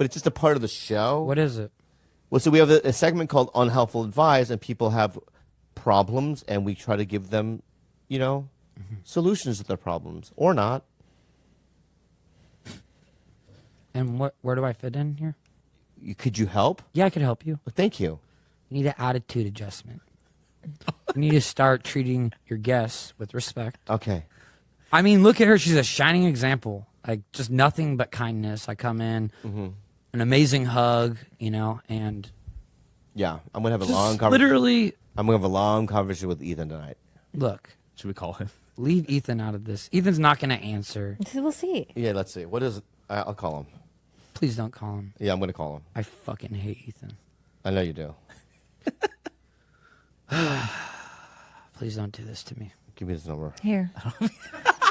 but it's just a part of the show. What is it? Well, so we have a segment called Unhelpful Advice, and people have problems, and we try to give them, solutions to their problems, or not. And where do I fit in here? Could you help? Yeah, I could help you. Well, thank you. You need an attitude adjustment. You need to start treating your guests with respect. Okay. I mean, look at her. She's a shining example. Like, just nothing but kindness. I come in, an amazing hug, and... Yeah, I'm going to have a just long conversation. literally... I'm going to have a long conversation with Ethan tonight. Look. Should we call him? Leave Ethan out of this. Ethan's not going to answer. We'll see. Yeah, let's see. What is... I'll call him. Please don't call him. Yeah, I'm going to call him. I fucking hate Ethan. I know you do. Please don't do this to me. Give me his number. Here.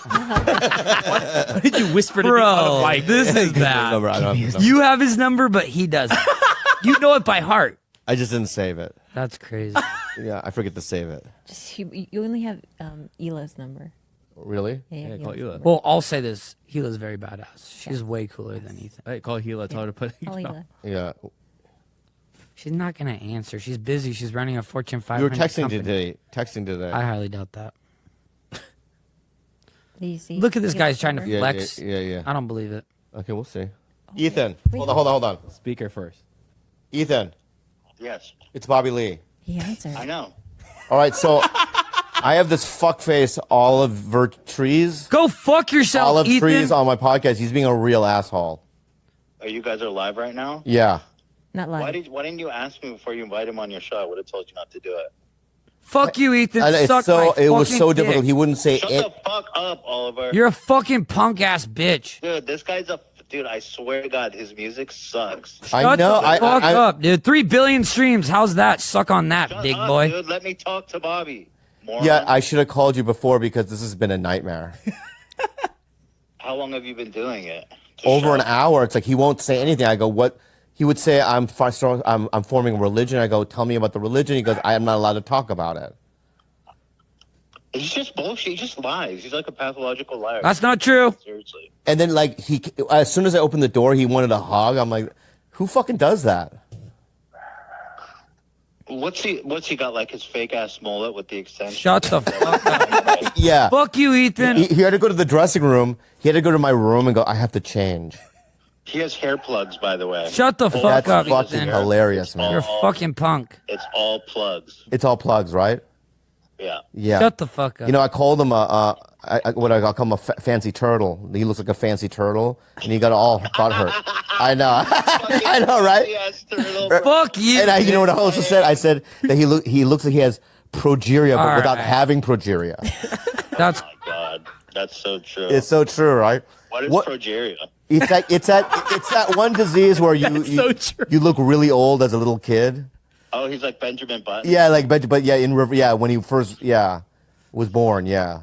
Why did you whisper to me? Bro, this is bad. Number. I don't have his number. You have his number, but he doesn't. You know it by heart. I just didn't save it. That's crazy. Yeah, I forget to save it. You only have Hila's number. Really? Yeah, call Hila's Hila. number. Well, I'll say this. Hila's very badass. She's way cooler than Ethan. Hey, call Hila. Tell her to put. Call Hila. Yeah. She's not going to answer. She's busy. She's running a Fortune 500 You were texting company. today. Texting today. I highly doubt that. Do you see? Look at this Hila's guy's trying to number? flex. Yeah. I don't believe it. Okay, we'll see. Ethan, Wait. hold on. Speaker first. Ethan, Yes, it's Bobby Lee. He answered. I know. All right, so I have this fuckface Oliver Trees. Go fuck yourself, Olive Ethan. Trees on my podcast. He's being a real asshole. You guys are live right now? Yeah. Not live. Why didn't you ask me before you invited him on your show? I would have told you not to do it. Fuck you, Ethan. And Suck my it was fucking so dick. difficult. He wouldn't say Shut it. the fuck up, Oliver. You're a fucking punk ass bitch. Dude, this guy's a... Dude, I swear to God, his music sucks. I Shut know. the fuck up, dude. 3 billion streams. How's that? Suck on that, Shut big up, boy. dude. Let me talk to Bobby. Moron. Yeah, I should have called you before because this has been a nightmare. How long have you been doing it? Over an hour. It's like he won't say anything. I go, what? He would say, I'm forming a religion. I go, tell me about the religion. He goes, I am not allowed to talk about it. He's just bullshit. He just lies. He's like a pathological liar. That's not true. Seriously. And then, like, as soon as I opened the door, he wanted a hug. I'm like, who fucking does that? What's he got, like his fake ass mullet with the extension? Shut the fuck up. Yeah. Fuck you, Ethan. He had to go to the dressing room. He had to go to my room and go, I have to change. He has hair plugs, by the way. Shut the fuck That's up, fucking Ethan. hilarious, man. You're a fucking punk. It's all plugs. It's all plugs, right? Yeah. Yeah. Shut the fuck up. You know, I called him I'll call him a fancy turtle. He looks like a fancy turtle, and he got all butthurt. I know. I know, right? Yes, turtle, bro. Fuck you. And you know what I also said? I said that he looks like he has progeria, but All without right. having progeria. That's Oh my God, that's so true. It's so true, right? What is progeria? It's that one disease where so true. you look really old as a little kid. Oh, he's like Benjamin Button. Yeah, like but yeah, when he first was born, yeah.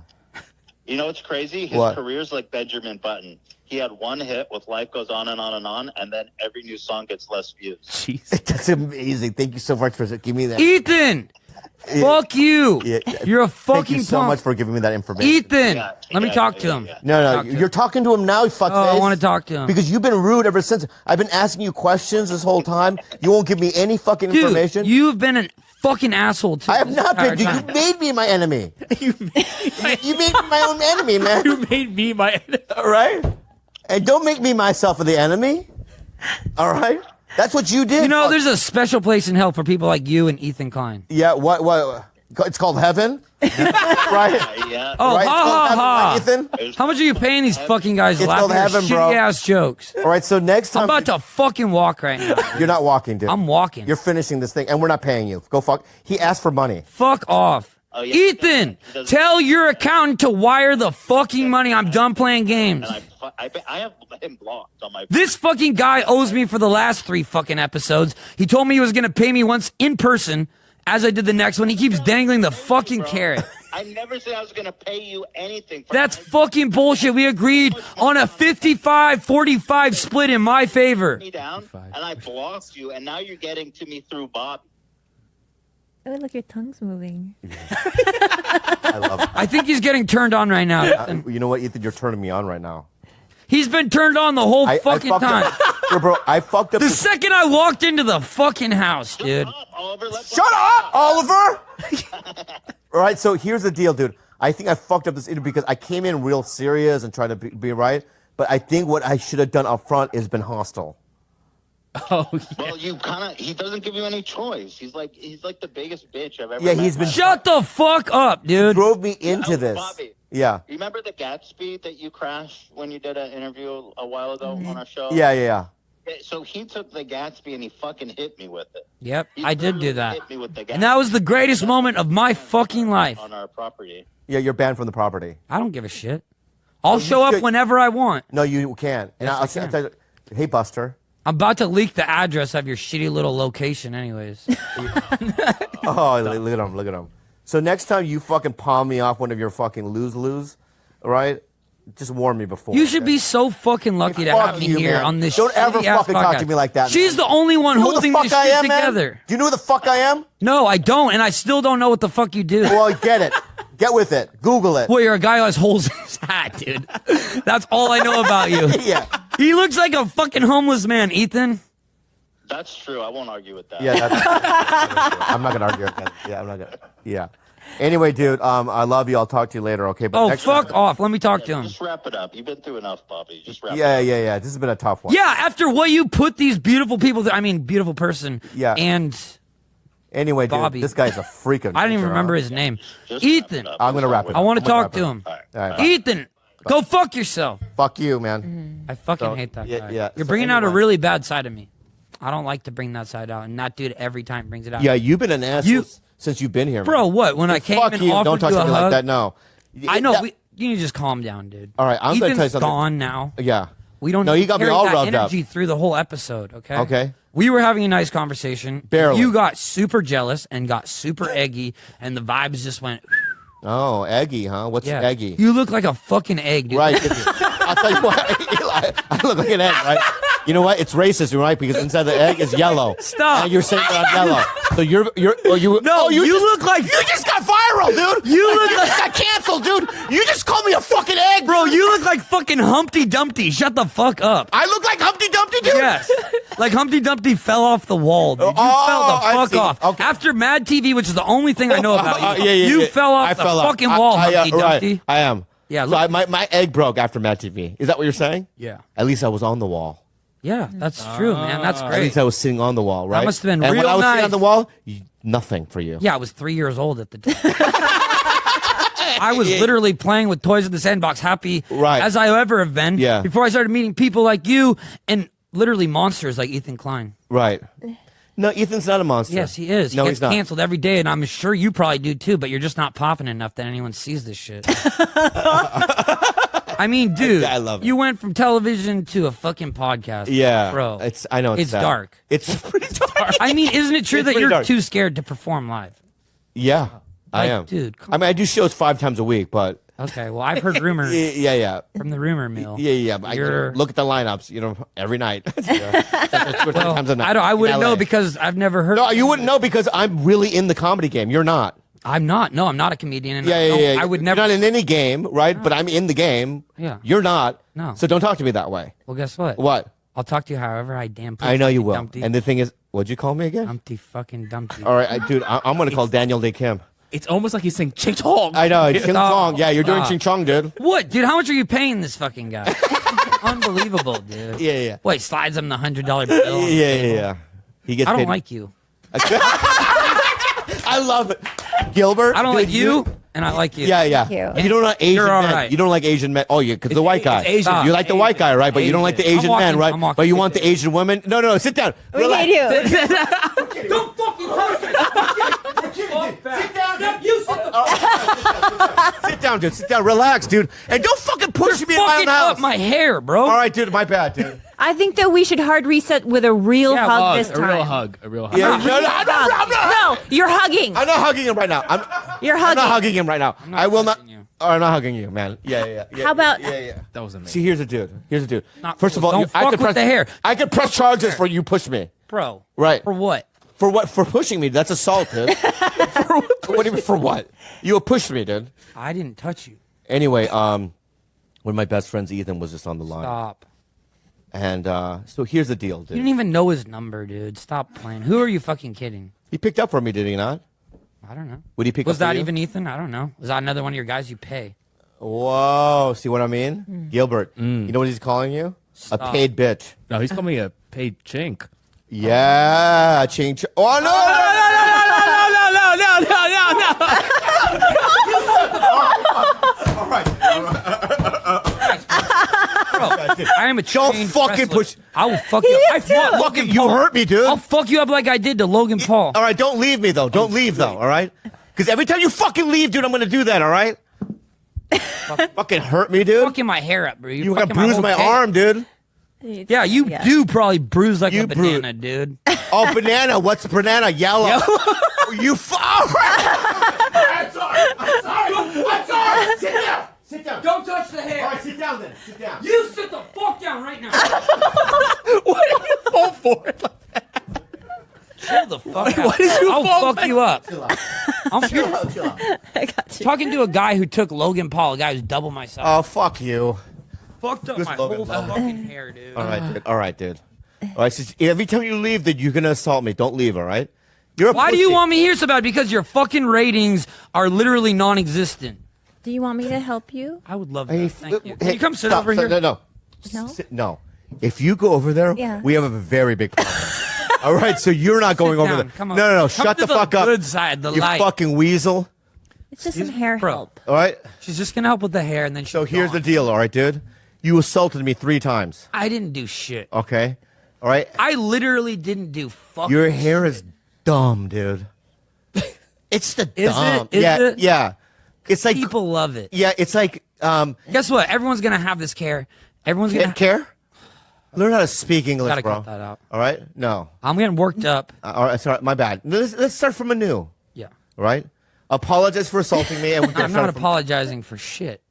You know what's crazy? His What? career's like Benjamin Button. He had one hit with Life Goes On and On and On, and then every new song gets less views. Jeez. That's amazing. Thank you so much for giving me that. Ethan. Fuck you. Yeah. You're a fucking Thank you so punk. much for giving me that information. Ethan. Yeah, Let me yeah, talk yeah, to him. yeah. No, Talk to you're him. talking to him now, you fuckface. Oh, I want to talk to him. Because you've been rude ever since. I've been asking you questions this whole time. You won't give me any fucking Dude, information. you've been a fucking asshole too. I have this not been. entire You time. made me my enemy. You made me my own enemy, man. You made me my. All right? And don't make me myself the enemy. All right? That's what you did. You know, Fuck. there's a special place in hell for people like you and Ethan Klein. Yeah, what? It's called heaven? Right? Yeah. Oh, Right? It's called ha heaven, ha right, Ethan? There's- How much are you paying these fucking guys It's laughing called at heaven, bro. shitty ass jokes? All right, so next time. I'm about to fucking walk right now. You're not walking, dude. I'm walking. You're finishing this thing, and we're not paying you. Go fuck. He asked for money. Fuck off. Oh, yeah. Ethan, He doesn't- tell your accountant to wire the fucking money. I'm done playing games. And I have him blocked on my. This fucking guy owes me for the last 3 fucking episodes. He told me he was going to pay me once in person as I did the next one. He keeps dangling the fucking carrot. I never said I was gonna pay you anything. For That's fucking bullshit. We agreed on a 55-45 split in my favor. me down, and I blocked you, and now you're getting to me through Bob. Oh, look, your tongue's moving. I love it. I think he's getting turned on right now. You know what, Ethan? You're turning me on right now. He's been turned on the whole fucking fucked time. up. Bro, I fucked up. The second I walked into the fucking house, dude. Shut up, Oliver. Shut up, Oliver! All right, so here's the deal, dude. I think I fucked up this interview because I came in real serious and tried to be right, but I think what I should have done up front is been hostile. Oh, yeah. Well, he doesn't give you any choice. He's like the biggest bitch I've ever Yeah, met. he's been Shut the fuck up, dude. drove me into this. Bobby. Yeah. You remember the Gatsby that you crashed when you did an interview a while ago on our show? Yeah. So he took the Gatsby and he fucking hit me with it. Yep, He I did do literally that. hit me with the And that was the greatest moment of my fucking life. on our property. Yeah, you're banned from the property. I don't give a shit. I'll show up should. whenever I want. No, you can't. And Yes, I can. tell you, hey, Buster. I'm about to leak the address of your shitty little location anyways. Oh, look at him. So next time you fucking palm me off one of your fucking lose, all right? Just warn me before. You should be so fucking lucky to fuck have me you, here man. on this Don't ever shitty-ass fucking talk podcast. to me like that, She's man. the only one You know who holding the fuck this I shit am, man? together. Do you know who the fuck I am? No, I don't, and I still don't know what the fuck you do. Well, get it. Get with it. Google it. Boy, you're a guy who has holes in his hat, dude. That's all I know about you. Yeah. He looks like a fucking homeless man, Ethan. That's true. I won't argue with that. Yeah, I'm not gonna argue with that. Yeah, I'm not gonna. Yeah. Anyway, dude, I love you. I'll talk to you later, okay? But Oh, next fuck time- off. Let me talk to him. Just wrap it up. You've been through enough, Bobby. Just wrap it Yeah. up. This has been a tough one. Yeah, after what you put these beautiful people through, I mean, beautiful person. Yeah. And Anyway, dude, Bobby. this guy's a freak of I don't even nature, remember huh? his name. Just Ethan, wrap it up. I'm gonna wrap it I up. want to I'm gonna talk wrap it to up. him. All right. All right, bye. Ethan, go fuck yourself. Fuck you, man. I fucking So, hate that yeah, guy. yeah. You're So bringing out a anyway. really bad side of me. I don't like to bring that side out, and that dude every time brings it out. Yeah, you've been an asshole You- since you've been here, man. Bro, what? When I came Fuck and you. offered Don't talk you to a me hug, like that. No. I know. That- You need to just calm down, dude. All right, I'm gonna Ethan's tell you something. gone now. Yeah. We don't No, you got me carry all that rubbed up. energy through the whole episode, okay? Okay. We were having a nice conversation. Barely. You got super jealous and got super eggy, and the vibes just went, Oh, eggy, huh? What's yeah. eggy? You look like a fucking egg, dude. Right. I'll tell you what. Eli, I look like an egg, right? You know what? It's racist, right? Because inside the egg is yellow. Stop. And you're saying that I'm yellow. So you. No, you just, look like- you just got viral, dude. You look just got canceled, dude. You just called me a fucking egg, Bro, you look like fucking Humpty Dumpty. Shut the fuck up. I look like Humpty Dumpty, dude. Yes. Like Humpty Dumpty fell off the wall, dude. You Oh, fell the I fuck see. off. Okay. After Mad TV, which is the only thing I know about you, Yeah. you fell off I the fell off. fucking wall, Humpty right, Dumpty. I am. Yeah, So look- my egg broke after Mad TV. Is that what you're saying? Yeah. At least I was on the wall. Yeah, that's true, man. That's At great. least I was sitting on the wall, right? must have been and when real I was sitting nice. on the wall, nothing for you. Yeah, I was 3 years old at the time. I was literally playing with toys in the sandbox, happy Right. as I ever have been. Yeah. Before I started meeting people like you and literally monsters like Ethan Klein. Right. No, Ethan's not a monster. Yes, he is. No, he he's gets not. canceled every day, and I'm sure you probably do too. But you're just not popping enough that anyone sees this shit. I mean, dude, I love it. you went from television to a fucking podcast. Yeah, bro. I know it's sad. dark. It's pretty dark. I mean, isn't it true It's that pretty you're dark. too scared to perform live? Yeah, I Like, am, dude, come I mean, I do shows 5 times a week, but Okay, well, I've heard rumors yeah. from the rumor mill. Yeah. But You're- look at the lineups, every night. Two or three Well, times a night. I wouldn't in LA. know because I've never heard. No, you wouldn't know because I'm really in the comedy game. You're not. I'm not. No, I'm not a comedian. And Yeah. I would never. You're not in any game, right? But I'm in the game. Yeah. You're not. No. So don't talk to me that way. Well, guess what? What? I'll talk to you however I damn. Please, I know you will. Dumpty. And the thing is, what'd you call me again? Humpty fucking Dumpty. All right, dude, I'm gonna call Daniel Day Kim. It's almost like he's saying ching chong. I know, Ching Chong. Yeah, you're doing Stop. Ching Chong, dude. What, dude? How much are you paying this fucking guy? Unbelievable, dude. Yeah. Wait, slides him the $100 bill. on the table. Yeah. He gets I don't paid. like you. I love it. Gilbert. I don't dude, like you, and I like you. Yeah. Thank you. You don't like Asian You're all men. right. You don't like Asian men. Oh, yeah, because the white guy. it's Asian. Stop. You like the white guy, right? But you don't like the Asian. Asian I'm men, walking- right? I'm walking. But you want the Asian women. No. Sit down. We Relax. hate you. Don't fucking touch me. Sit down, dude. Sit down. Relax, dude. And don't fucking push me in my own Fucking house. up my hair, bro. All right, dude. My bad, dude. I think that we should hard reset with a real Yeah, hug this A time. real hug. A real hug. Yeah. A real hug. No, you're hugging. I'm not hugging him right now. You're I'm hugging. not hugging him right now. I will not. hugging you. Oh, I'm not hugging you, man. Yeah. How about- Yeah. That was amazing. See, here's the dude. Not- First of all, don't I fuck could with press the hair. I could press charges for you push me. Bro. Right. For what? For what? For pushing me? That's assault, dude. What do you mean for what? You pushed me, dude. I didn't touch you. Anyway, one of my best friends, Ethan, was just on the line, Stop. And so here's the deal, You dude. didn't even know his number, dude. Stop playing. Who are you fucking kidding? He picked up for me, did he not? I don't know. Would he pick Was up for that you? even Ethan? I don't know. Was that another one of your guys you pay? Whoa, see what I mean? Gilbert, you know what he's calling you? Stop. A paid bitch. No, he's calling me a paid chink. Yeah, ching. Oh no! All right. I am a Don't trained fucking wrestler. push. I will fuck you up. I fought Logan You Paul. hurt me, dude. I'll fuck you up like I did to Logan Paul. All right, don't leave me though. Don't leave though. All right? Because every time you fucking leave, dude, I'm gonna do that. All right? Fucking hurt me, dude. Fucking my hair up, bro. You got fucking bruised my whole cake. arm, dude. Yeah, you do probably bruise like You a banana, dude. Oh, banana. What's banana? Yellow. You. All right. I'm sorry. Sit down. Sit down. Don't touch the hair. All right, sit down then. Sit down. You sit the fuck down right now. What did you fall for? Chill the fuck out. What did you I'll fall fuck you up. Chill out. I'm Chill out. Chill out. I got you. talking to a guy who took Logan Paul, a guy who's double my size. Oh, fuck you. Fucked up who's my Logan whole Paul? fucking hair, dude. All right, dude. All right, dude. All right. So every time you leave, that you're gonna assault me. Don't leave. All right. You're a Why do you pussy. want me here so bad? Because your fucking ratings are literally non-existent. Do you want me to help you? I would love that. Hey, Thank you. Can hey, you come sit stop, over stop, here? No. No? No. If you go over there, Yeah. we have a very big problem. All right, so you're not going Sit over down. there. Come on. No. Come Shut to the fuck up. Good side, the You light. fucking weasel. It's just some hair Bro. help. All right. She's just gonna help with the hair, and then she's So here's the gone. deal. All right, dude. You assaulted me 3 times. I didn't do shit. Okay. All right. I literally didn't do fuck. Your hair is dumb, dude. It's the Is dumb. it? Is yeah. it? Yeah. It's like People love it. Yeah. It's like Guess what? Everyone's gonna have this care. Everyone's gonna. care. Learn how to speak English, Gotta bro. cut that out. All right. No. I'm getting worked up. All right. Sorry. My bad. Let's start from anew. Yeah. All right. Apologize for assaulting me, and we can I'm start not from- apologizing for shit.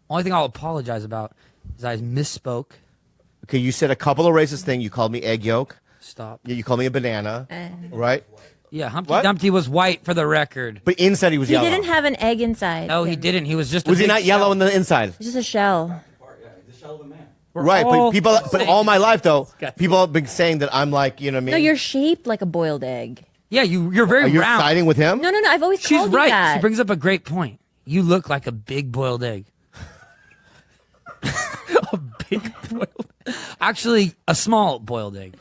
Only thing I'll apologize about is I misspoke. Okay, you said a couple of racist things. You called me egg yolk. Stop. Yeah, you called me a banana. Right? Yeah, Humpty What? Dumpty was white for the record. But inside he was He yellow. didn't have an egg inside. No, he didn't. He was just. Was a he big not yellow shell. on the inside? It's just a shell. We're Right, all but people. the But same. all my life though, people have been saying that I'm like, you know what I mean? No, you're shaped like a boiled egg. Yeah, you're very Are you round. siding with him? No. I've always She's called you right. that. She brings up a great point. You look like a big boiled egg. A big boiled. Actually, a small boiled egg.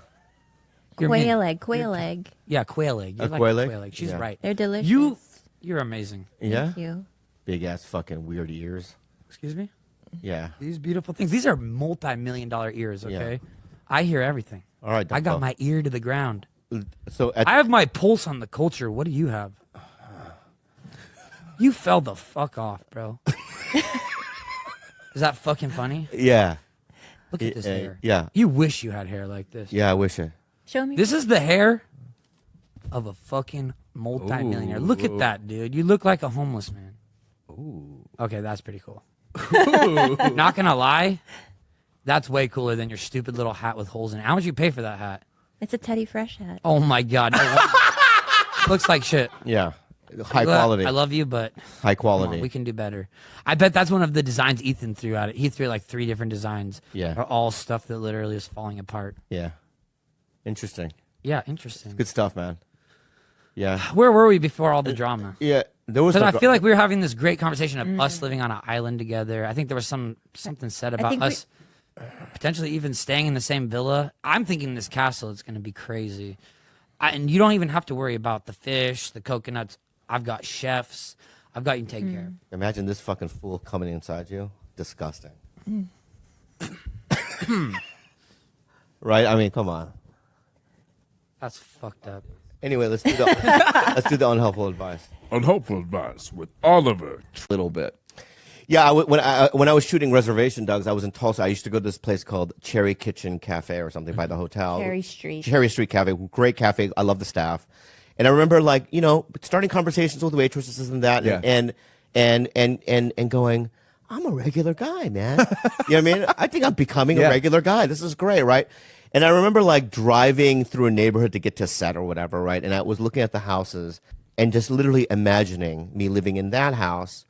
You're mean. Quail egg. Yeah, quail egg. You're A like quail a egg? quail egg. She's Yeah. right. They're delicious. You're amazing. Yeah. Thank you. Big ass fucking weird ears. Excuse me? Yeah. These beautiful things. These are multi-million-dollar ears, okay? Yeah. I hear everything. All right. I got Dumbo. my ear to the ground. So at, I have my pulse on the culture. What do you have? You fell the fuck off, bro. Is that fucking funny? yeah. Look at this hair. yeah. You wish you had hair like this. Yeah. I wish it. Show me. This is the hair of a fucking multi-millionaire. Look at that, dude. You look like a homeless man. Ooh. Okay, that's pretty cool. Not gonna lie, that's way cooler than your stupid little hat with holes in it. How much you pay for that hat? It's a Teddy Fresh hat. Oh my god. No wonder. Looks like shit. Yeah. High quality. I love you, but High come on, quality. we can do better. I bet that's one of the designs Ethan threw at it. He threw like 3 different designs. Yeah. Are all stuff that literally is falling apart. Yeah. Interesting. Yeah, interesting. Good stuff, man. Yeah. Where were we before all the drama? Yeah. There was. Because no I feel like we were having this great conversation of us living on an island together. I think there was something said about think we- us potentially even staying in the same villa. I'm thinking this castle is going to be crazy. And you don't even have to worry about the fish, the coconuts. I've got chefs. I've got you taken care of. Imagine this fucking fool coming inside you. Disgusting. Right? I mean, come on. That's fucked up. Anyway, let's do the let's do the unhelpful advice. Unhelpful advice with Oliver. Little bit. Yeah, when I was shooting Reservation Dogs, I was in Tulsa. I used to go to this place called Cherry Kitchen Cafe or something by the hotel. Cherry Street. Cherry Street Cafe, great cafe. I love the staff. And I remember, like, you know, starting conversations with waitresses and that, Yeah. and going, I'm a regular guy, man. You know what I mean? I think I'm becoming a Yeah. regular guy. This is great, right? And I remember, like, driving through a neighborhood to get to set or whatever, right? And I was looking at the houses and just literally imagining me living in that house,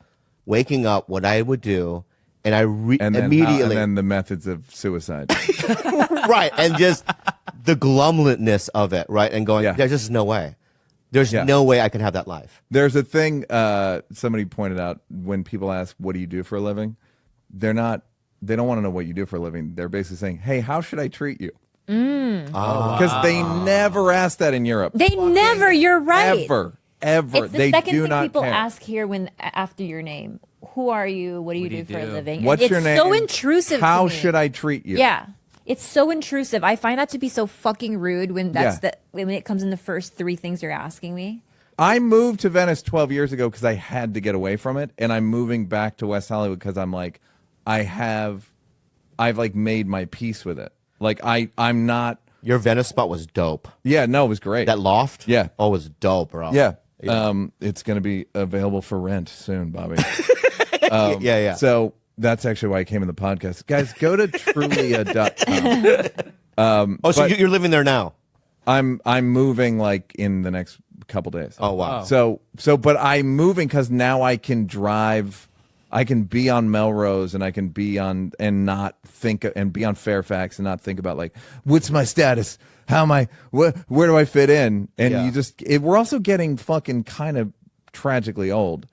waking up, what I would do, and I and then immediately and then the methods of suicide. right, and just the glumletness of it, right, and going, there's just no way. There's no way I can have that life. There's a thing somebody pointed out when people ask, "What do you do for a living?" They don't want to know what you do for a living. They're basically saying, "Hey, how should I treat you?" Because they never ask that in Europe. They never. You're right. Ever. It's the They second do thing not people care. ask here when after your name. Who are you? What do you do for a living? What's it's your name? so intrusive. How to me. should I treat you? Yeah, it's so intrusive. I find that to be so fucking rude when when it comes in the first 3 things you're asking me. I moved to Venice 12 years ago because I had to get away from it, and I'm moving back to West Hollywood because I'm like, I've like made my peace with it. Like I'm not. Your Venice spot was dope. Yeah, no, it was great. That loft, yeah, it was dope, bro. Yeah. It's going to be available for rent soon, Bobby. Yeah. So that's actually why I came in the podcast. Guys, go to Trulia.com. So you're living there now? I'm moving like in the next couple days. Oh, wow. So but I'm moving because now I can drive. I can be on Melrose and I can be on and not think and be on Fairfax and not think about like, what's my status? How am I? Where do I fit in? And we're also getting fucking kind of tragically old,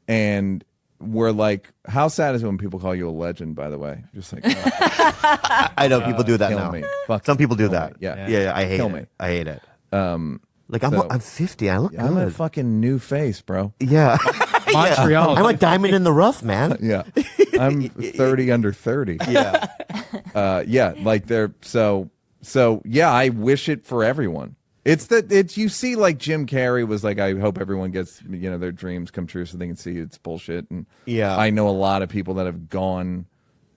and we're like, how sad is it when people call you a legend? By the way, just like I know people do that kill now. me. Some people do that. Me. Yeah. I hate Kill it. me. I hate it. Like so- I'm 50. I look good. I'm a fucking new face, bro. Yeah. Montreal. I'm a diamond in the rough, man. Yeah, I'm 30 under 30. Yeah. Like they're so yeah. I wish it for everyone. It's you see like Jim Carrey was like, I hope everyone gets their dreams come true so they can see it's bullshit. And I know a lot of people that have gone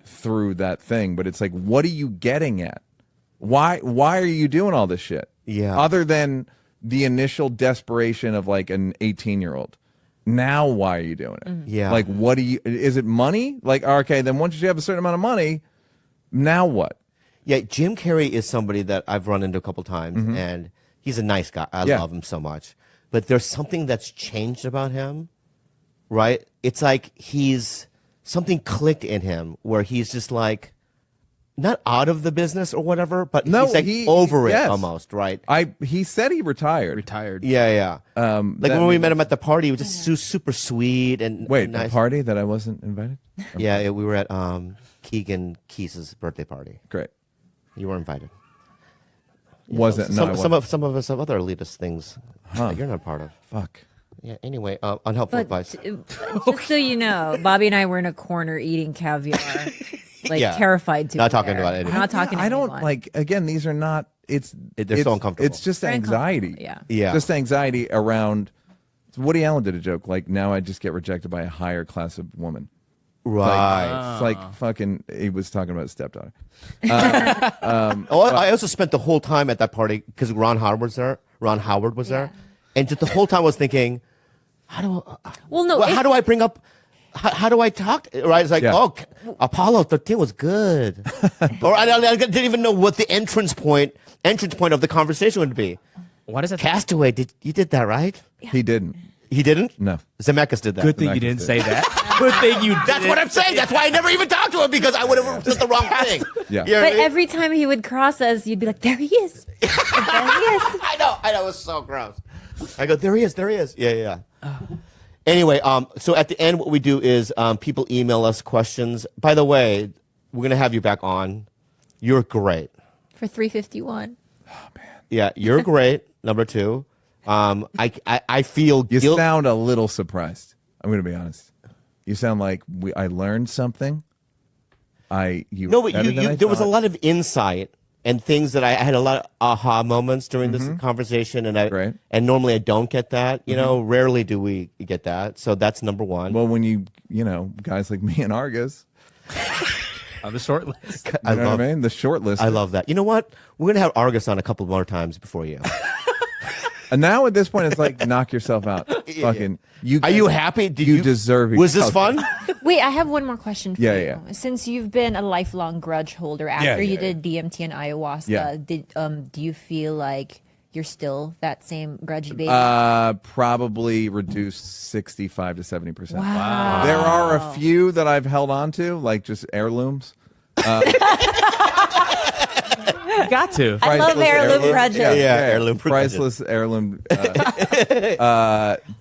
through that thing, but it's like, what are you getting at? Why are you doing all this shit? Yeah. Other than the initial desperation of like an 18-year-old. Now, why are you doing it? Yeah. Like, what do you? Is it money? Like, okay, then once you have a certain amount of money, now what? Yeah, Jim Carrey is somebody that I've run into a couple times, and he's a nice guy. I love him so much. But there's something that's changed about him, right? It's like something clicked in him where he's just like, not out of the business or whatever, but he's like over it almost, right? He said he retired. Yeah. Like when we met him at the party, he was just super sweet and Wait, and nice. a party that I wasn't invited? Yeah, we were at Keegan Keys' birthday party. Great. You were invited. Wasn't. No, I Some wasn't. of us have other elitist things that you're not part of. Fuck. Yeah. Anyway, unhelpful advice. Just so you know, Bobby and I were in a corner eating caviar, like terrified to. Not be talking there. about anything. Not talking. To I don't anyone. like. Again, these are not. They're so uncomfortable. It's just Very anxiety. uncomfortable, Yeah. Just anxiety around. Woody Allen did a joke like, now I just get rejected by a higher class of woman. Right. It's like fucking. He was talking about his stepdaughter. I also spent the whole time at that party because Ron Howard was there. And just the whole time I was thinking, how do I bring up? How do I talk? Right? It's like, Apollo 13 was good, or I didn't even know what the entrance point of the conversation would be. What is it? Castaway, you did that right? He didn't. He didn't? No. Zemeckis did that. Good thing you didn't say that. Good thing you. That's what I'm saying. That's why I never even talked to him because I would have said the wrong thing. Yeah. You know what I But mean? every time he would cross us, you'd be like, "There he is." There he is. I know. It was so gross. I go, there he is. Yeah. Anyway, so at the end, what we do is people email us questions. By the way, we're gonna have you back on. You're great. For 351. Yeah, you're great. Number 2. I feel You guilt. sound a little surprised. I'm going to be honest. You sound like I learned something. But there was a lot of insight and things that I had a lot of aha moments during this conversation, and and normally I don't get that. You know, rarely do we get that. So that's number 1. Well, when you guys like me and Argus On the short list. I mean? The short list. I love that. You know what? We're gonna have Argus on a couple more times before you. And now at this point, it's like, knock yourself out. Fucking. Are you happy? Did you deserve it. Was this fun? Wait, I have one more question for you. Yeah. Since you've been a lifelong grudge holder after you did DMT and ayahuasca, do you feel like you're still that same grudgy baby? Probably reduced 65 to 70%. Wow. There are a few that I've held on to, like just heirlooms. You got to. I love heirloom grudges. Yeah, heirloom priceless heirloom.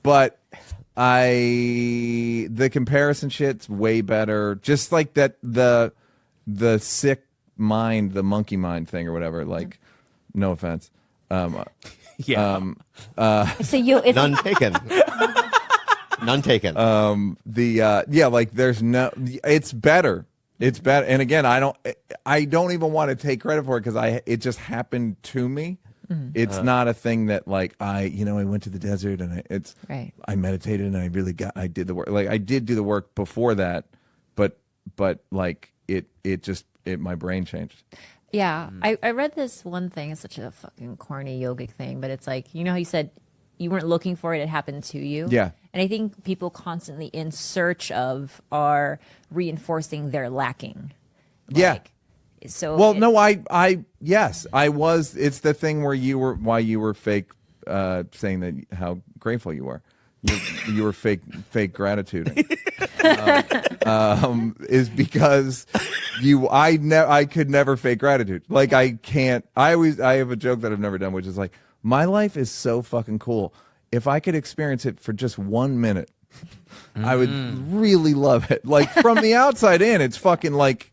But the comparison shit's way better. Just like that, the sick mind, the monkey mind thing or whatever. Like, no offense. Yeah. So it's None taken. None taken. Like there's no. It's better. It's better. And again, I don't even want to take credit for it because it just happened to me. It's not a thing that like I went to the desert and I meditated and I did the work. Like I did do the work before that, but like my brain changed. Yeah, I read this one thing. It's such a fucking corny yogic thing, but it's like, you know how you said you weren't looking for it, it happened to you? Yeah. And I think people constantly in search of are reinforcing their lacking. Yeah. So well, no, yes, I was. It's the thing where you were fake saying that how grateful you were. You were fake gratitude. Is because I could never fake gratitude. Like I can't. I have a joke that I've never done, which is like, my life is so fucking cool. If I could experience it for just 1 minute, I would really love it. Like from the outside in, it's fucking like,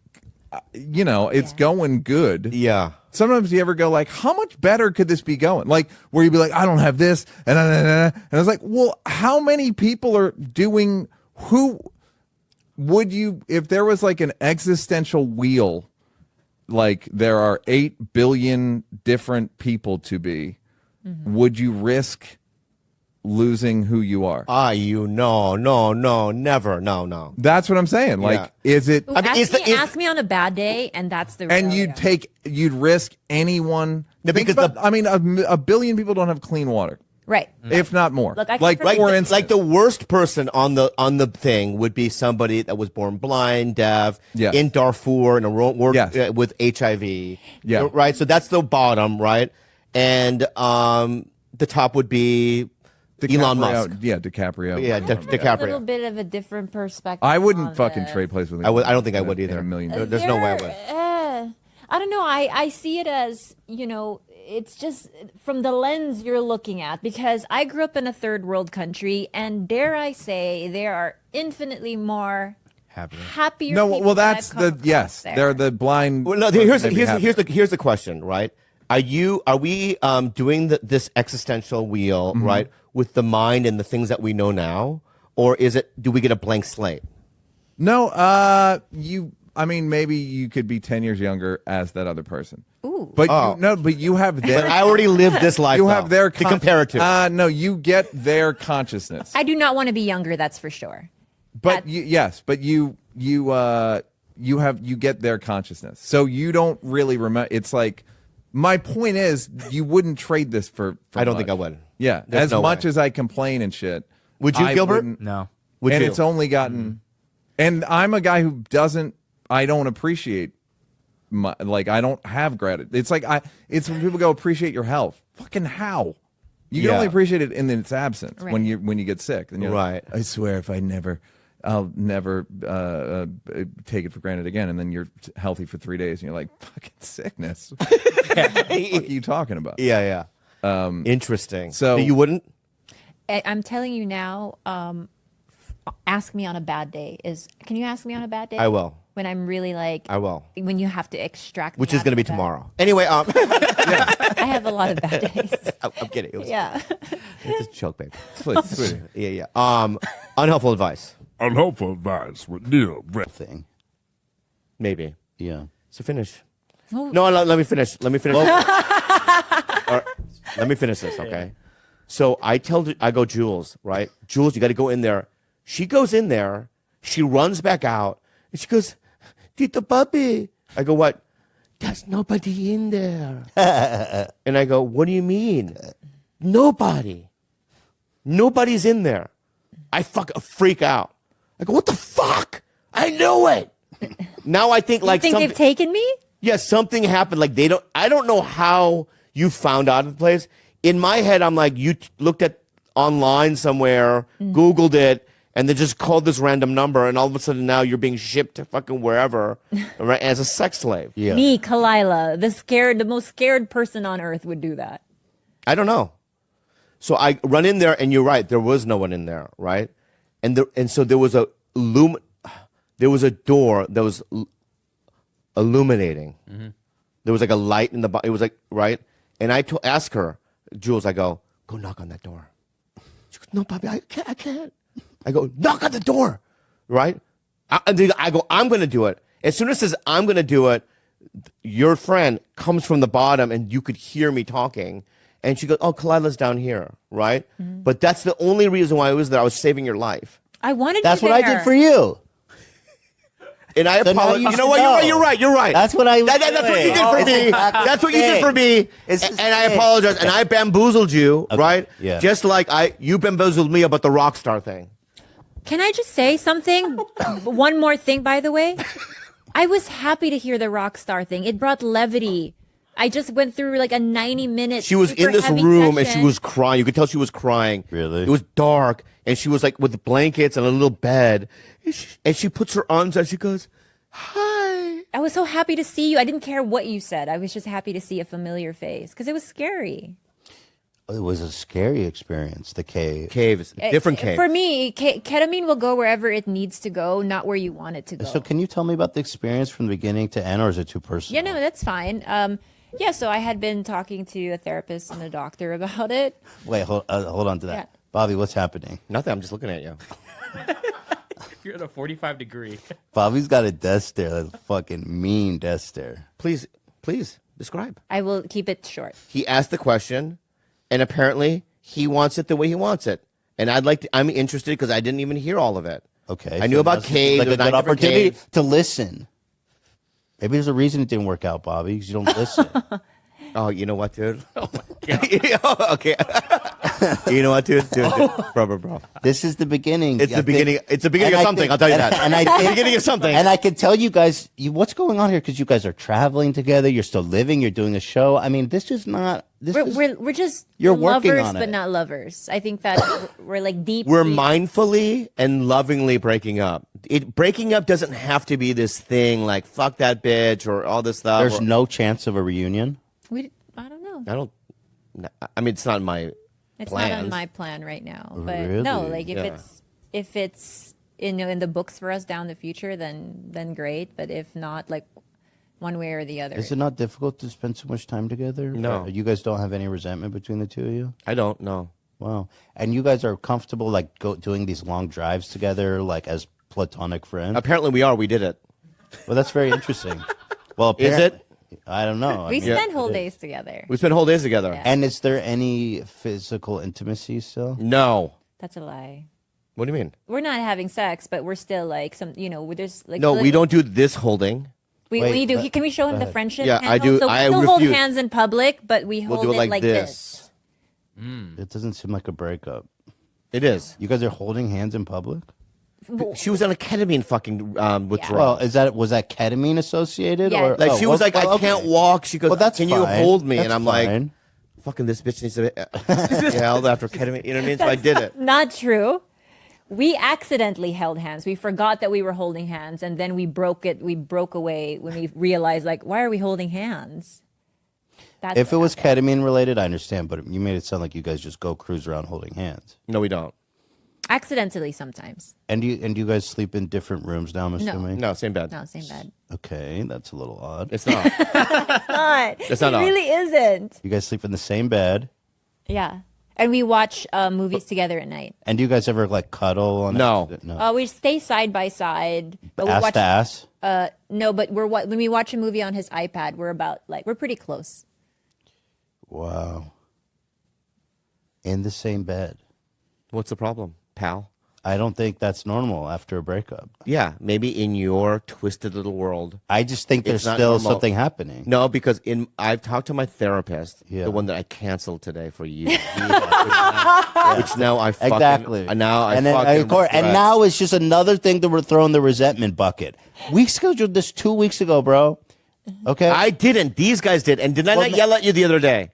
it's going good. Yeah. Sometimes you ever go like, how much better could this be going? Like where you'd be like, I don't have this, and I was like, well, how many people are doing? Who would you, if there was like an existential wheel, like there are 8 billion different people to be, would you risk losing who you are? No, never, no. That's what I'm saying. Like, is it? Ooh, ask me on a bad day, and that's the. And you'd risk anyone. No, because a billion people don't have clean water, right? If not more. Look, for instance, like the worst person on the thing would be somebody that was born blind, deaf, in Darfur, in a work with HIV. Yeah. Right. So that's the bottom, right? And the top would be Elon Musk. Yeah, DiCaprio. Yeah, DiCaprio. A little bit of a different perspective. I wouldn't fucking trade places with him. I don't think I would either. A million. There's no way I would. I don't know. I see it as, it's just from the lens you're looking at, because I grew up in a third world country, and dare I say, there are infinitely more happier. No, people well, that that's I've come across there. they're the blind. Well, no, here's the question, right? Are we doing this existential wheel, right, with the mind and the things that we know now, or do we get a blank slate? No, maybe you could be 10 years younger as that other person. Ooh. But you have their. But I already lived this life. You have their to compare it to. No, you get their consciousness. I do not want to be younger. That's for sure. But you get their consciousness, so you don't really remember. It's like, my point is, you wouldn't trade this for I don't much. think I would. Yeah, There's no much way. as I complain and shit. Would you, I Gilbert? wouldn't- No. Would and you? it's only gotten. And I'm a guy who I don't appreciate I don't have gratitude. It's like it's when people go, appreciate your health. Fucking how? You can only appreciate it in its absence, Right. when you get sick. And you're Right. like, I swear I'll never take it for granted again. And then you're healthy for 3 days and you're like, fucking sickness. What the fuck are you talking about? Yeah. Interesting. so- you wouldn't? I'm telling you now. Ask me on a bad day. Can you ask me on a bad day? I will. When I'm really like. I will. When you have to extract. Which me is out going to of be bed. tomorrow. Anyway, I have a lot of bad days. I'm kidding. It was, Yeah. It's a joke, babe. Please, sweetie. Yeah. Unhelpful advice. Unhelpful advice with Neil Brett. Thing. Maybe. Yeah. So finish. Oh. No, let me finish. Let me finish. All right, let me finish this, okay? So I go, Jules, right? Jules, you got to go in there. She goes in there. She runs back out. And she goes, Tito Papi. I go, what? There's nobody in there. And I go, what do you mean? Nobody. Nobody's in there. I freak out. I go, what the fuck? I knew it. Now I think like Think they've taken me? yeah, something happened. Like I don't know how you found out of the place. in my head, I'm like, you looked at online somewhere, Googled it, and then just called this random number, and all of a sudden now you're being shipped to fucking wherever, right, as a sex slave. Yeah. Me, Khalyla, the most scared person on earth would do that. I don't know. So I run in there, and you're right. There was no one in there, right? And so there was a door that was illuminating. There was like a light in the. It was like right, and I asked her, Jules. I go knock on that door. She goes, no, Bobby, I can't. I go knock on the door, right? I go, I'm going to do it. As soon as it says I'm going to do it, your friend comes from the bottom, and you could hear me talking. And she goes, oh, Khalyla's down here, right? But that's the only reason why I was there. I was saving your life. I wanted That's you what there. I did for you. And I So now apologize. you You know should what? know. You're right. You're right. That's what I was That's what you doing. did for It's me. exactly That's what you the did for me. It's And the I same. apologize. And I bamboozled you, right? Yeah. Just like you bamboozled me about the rock star thing. Can I just say something? One more thing, by the way. I was happy to hear the rock star thing. It brought levity. I just went through like a 90-minute. She was in this room and she was crying. You could tell she was crying. Really? It was dark. And she was like with blankets and a little bed. And she puts her arms out. She goes, hi. I was so happy to see you. I didn't care what you said. I was just happy to see a familiar face because it was scary. It was a scary experience. The cave. Caves. Different caves. For me, ketamine will go wherever it needs to go, not where you want it to go. So can you tell me about the experience from the beginning to end, or is it too personal? Yeah, no, that's fine. Yeah, so I had been talking to a therapist and a doctor about it. Wait, hold on to that. Yeah. Bobby, what's happening? Nothing. I'm just looking at you. You're at a 45 degree. Bobby's got a death stare. That's a fucking mean death stare. Please describe. I will keep it short. He asked the question, and apparently he wants it the way he wants it. And I'm interested because I didn't even hear all of it. Okay. I knew about now's caves. Like a there's 9 good different opportunity caves. to listen. Maybe there's a reason it didn't work out, Bobby, because you don't listen. Oh, you know what, dude? Oh my god. Okay. You know what, dude? Dude, bro. This is the beginning. It's I the beginning. think- It's the beginning and of I something. think- I'll tell you and- that. And I It's think, the beginning of something. And I can tell you guys, what's going on here? Because you guys are traveling together. You're still living. You're doing a show. I mean, this is not. This is. We're just You're we're working lovers, on it. but not lovers. I think that we're like deep. We're mindfully and lovingly breaking up. Breaking up doesn't have to be this thing like fuck that bitch or all this stuff. There's or- no chance of a reunion. I don't know. I don't. I mean, it's not in my It's plans. not on my plan right now. But Really? no, like Yeah. if it's in the books for us down the future, then great. But if not, like one way or the other. Is it not difficult to spend so much time together? No. You guys don't have any resentment between the two of you? I don't know. Wow. And you guys are comfortable like doing these long drives together, like as platonic friends? Apparently, we are. We did it. Well, that's very interesting. Well, Is it? I don't know. I we mean, spent whole days together. We spent whole days together. Yeah. and is there any physical intimacy still? No. That's a lie. What do you mean? We're not having sex, but we're still like there's like No, we don't do this holding. We Wait, do. but- Can we show him the friendship? Yeah, hand I do. hold? So we I still hold refuse. hands in public, but we We'll hold do it it like this. It doesn't seem like a breakup. It is. You guys are holding hands in public? She was on a ketamine fucking withdrawal. Well, was that ketamine associated? Yeah. Or Like she was like, well, I can't okay. walk. She goes, Well, that's can you fine. hold me? That's And I'm fine. like, fucking this bitch needs to be held after ketamine. You know what I mean? So I did it. Not true. We accidentally held hands. We forgot that we were holding hands, and then we broke it. We broke away when we realized, like, why are we holding hands? That's If it what was happened. ketamine related, I understand, but you made it sound like you guys just go cruise around holding hands. No, we don't. Accidentally sometimes. And do you guys sleep in different rooms now, I'm assuming? No, same bed. No, same bed. Okay, that's a little odd. It's not. Not. It's not it odd. really isn't. You guys sleep in the same bed. Yeah. And we watch movies together at night. And do you guys ever like cuddle on No. No. We stay side by side. But we Ass watch, to ass? No, but when we watch a movie on his iPad, we're pretty close. Wow. In the same bed. What's the problem, pal? I don't think that's normal after a breakup. Yeah, maybe in your twisted little world. I just think there's It's not still normal. something happening. No, because I've talked to my therapist, Yeah. the one that I canceled today for you, which now I fucking Exactly. now I and then, fucking of course, and regret. now it's just another thing that we're throwing the resentment bucket. We scheduled this 2 weeks ago, bro. Okay. I didn't. These guys did, and did I Well, not yell at you the other day?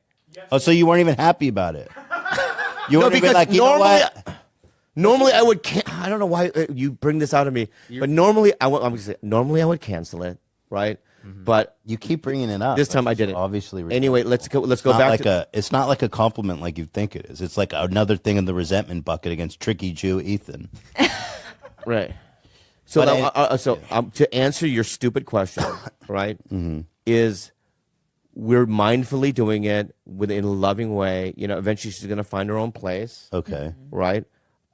Oh, so you weren't even happy about it? You No, weren't even because like, you know what? normally I would. I don't know why you bring this out of me, but normally normally I would cancel it, right? But You keep bringing it up. this time I Which is didn't. Obviously, Anyway, let's go It's back like to it's not like a compliment like you think it is. It's like another thing in the resentment bucket against tricky Jew Ethan. right. So But now, to answer your stupid question, right, is we're mindfully doing it in a loving way. You know, eventually she's going to find her own place. Okay. Right?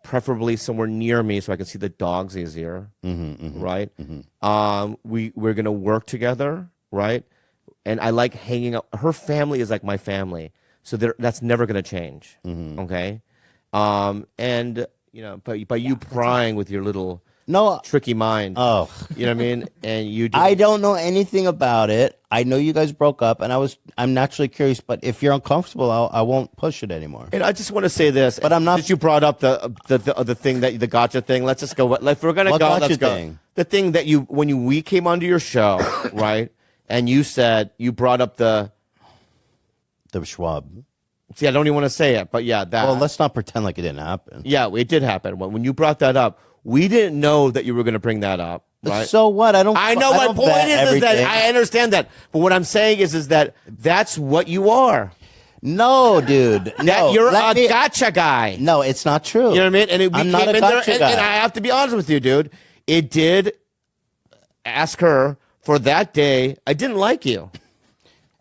Preferably somewhere near me so I can see the dogs easier. Right? We're going to work together, right? And I like hanging out. Her family is like my family. So that's never going to change. Okay? And, you know, but by you prying with your little tricky mind. Oh. You know what I mean? And you I don't know anything about it. I know you guys broke up, and I'm naturally curious. But if you're uncomfortable, I won't push it anymore. And I just want to say this, But I'm not- Since you brought up the thing the gotcha thing, let's just go. Like, if we're gonna What go, gotcha let's go. thing? The thing that we came onto your show, right? And you said you brought up the Schwab. See, I don't even want to say it, but yeah, that. Well, let's not pretend like it didn't happen. Yeah, it did happen. When you brought that up, we didn't know that you were going to bring that up. Right? So what? I know. My point is that I understand that, but what I'm saying is that that's what you are. No, dude. No, You're a gotcha guy. No, it's not true. You know what I mean? And I'm not a gotcha guy. and I have to be honest with you, dude. It did ask her for that day. I didn't like you.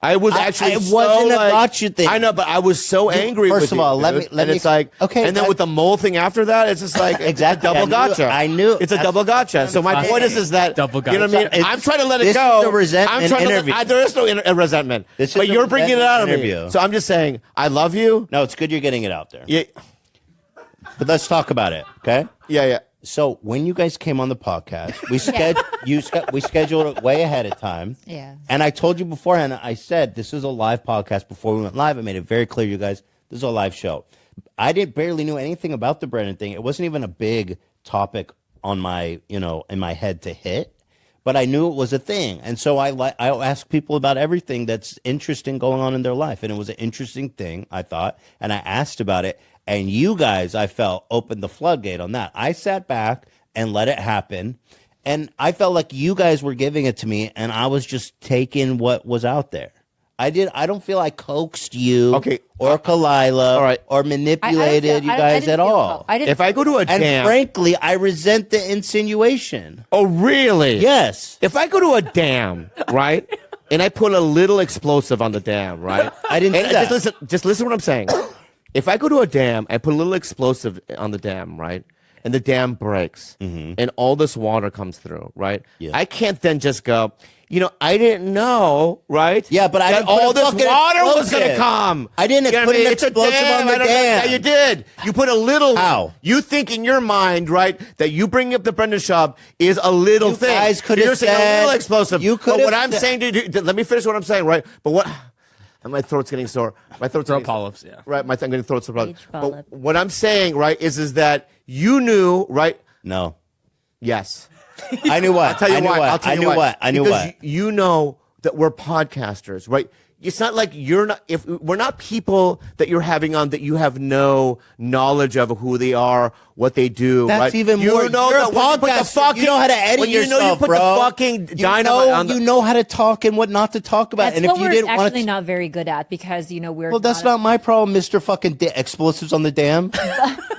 I was actually. It wasn't a gotcha thing. I know, but I was so angry. First with of you, all, let dude. me. And it's like okay. And then with the mole thing after that, it's just like Exactly. a double gotcha. I knew. It's a double gotcha. So my point is that Double you know what I mean? gotcha. I'm trying to let it This go. is a resentment I'm trying interview. there is no resentment. This is but a you're bringing it out of resentment me. interview. So I'm just saying, I love you. No, it's good you're getting it out there. Yeah, But let's talk about it, okay? yeah. So when you guys came on the podcast, we scheduled it way ahead of time. Yeah. And I told you beforehand, I said this is a live podcast before we went live. I made it very clear, you guys, this is a live show. I barely knew anything about the Brennan thing. It wasn't even a big topic on my, in my head to hit, but I knew it was a thing. And so I ask people about everything that's interesting going on in their life. And it was an interesting thing, I thought, and I asked about it. And you guys, I felt, opened the floodgate on that. I sat back and let it happen. And I felt like you guys were giving it to me, and I was just taking what was out there. I don't feel I coaxed you or Khalyla all right. or manipulated you guys at all. If I go to a And dam, frankly, I resent the insinuation. oh really? Yes. If I go to a dam, right, and I put a little explosive on the dam, right? I didn't And see that. Just listen to what I'm saying. If I go to a dam, I put a little explosive on the dam, right? And the dam breaks, and all this water comes through, right? Yeah. I can't then just go, I didn't know, right? Yeah, but I that didn't put all a this fucking water was going to explosive. come. I didn't You know put what I an mean? It's a explosive dam. on the I don't know. dam. Yeah, you did. You put a little. How? You think in your mind, right, that you bringing up the Brendan shop is a little You thing. guys could You're have saying a said- little explosive. you could But have what I'm said- saying to you, let me finish what I'm saying, right? But what? And my throat's getting sore. My throat's Throat getting sore. polyps, yeah. Right, I'm getting throat sore. Stage But polyp. what I'm saying, right, is that you knew, right? No. Yes. I knew what. I'll tell you I knew why. what. I'll tell I you knew why. what. I knew Because what. you know that we're podcasters, right? It's not like you're not. If we're not people that you're having on that you have no knowledge of who they are, what they do. That's right? even you more. Know You're that a when you put the podcaster. fucking, You know how to edit when you yourself, know you put bro. the fucking You dynamite know, on. you know how to talk and what not to talk about. That's and what if you we're didn't want actually to, not very good at because we're. well, that's not my problem, Mr. Fucking explosives on the dam.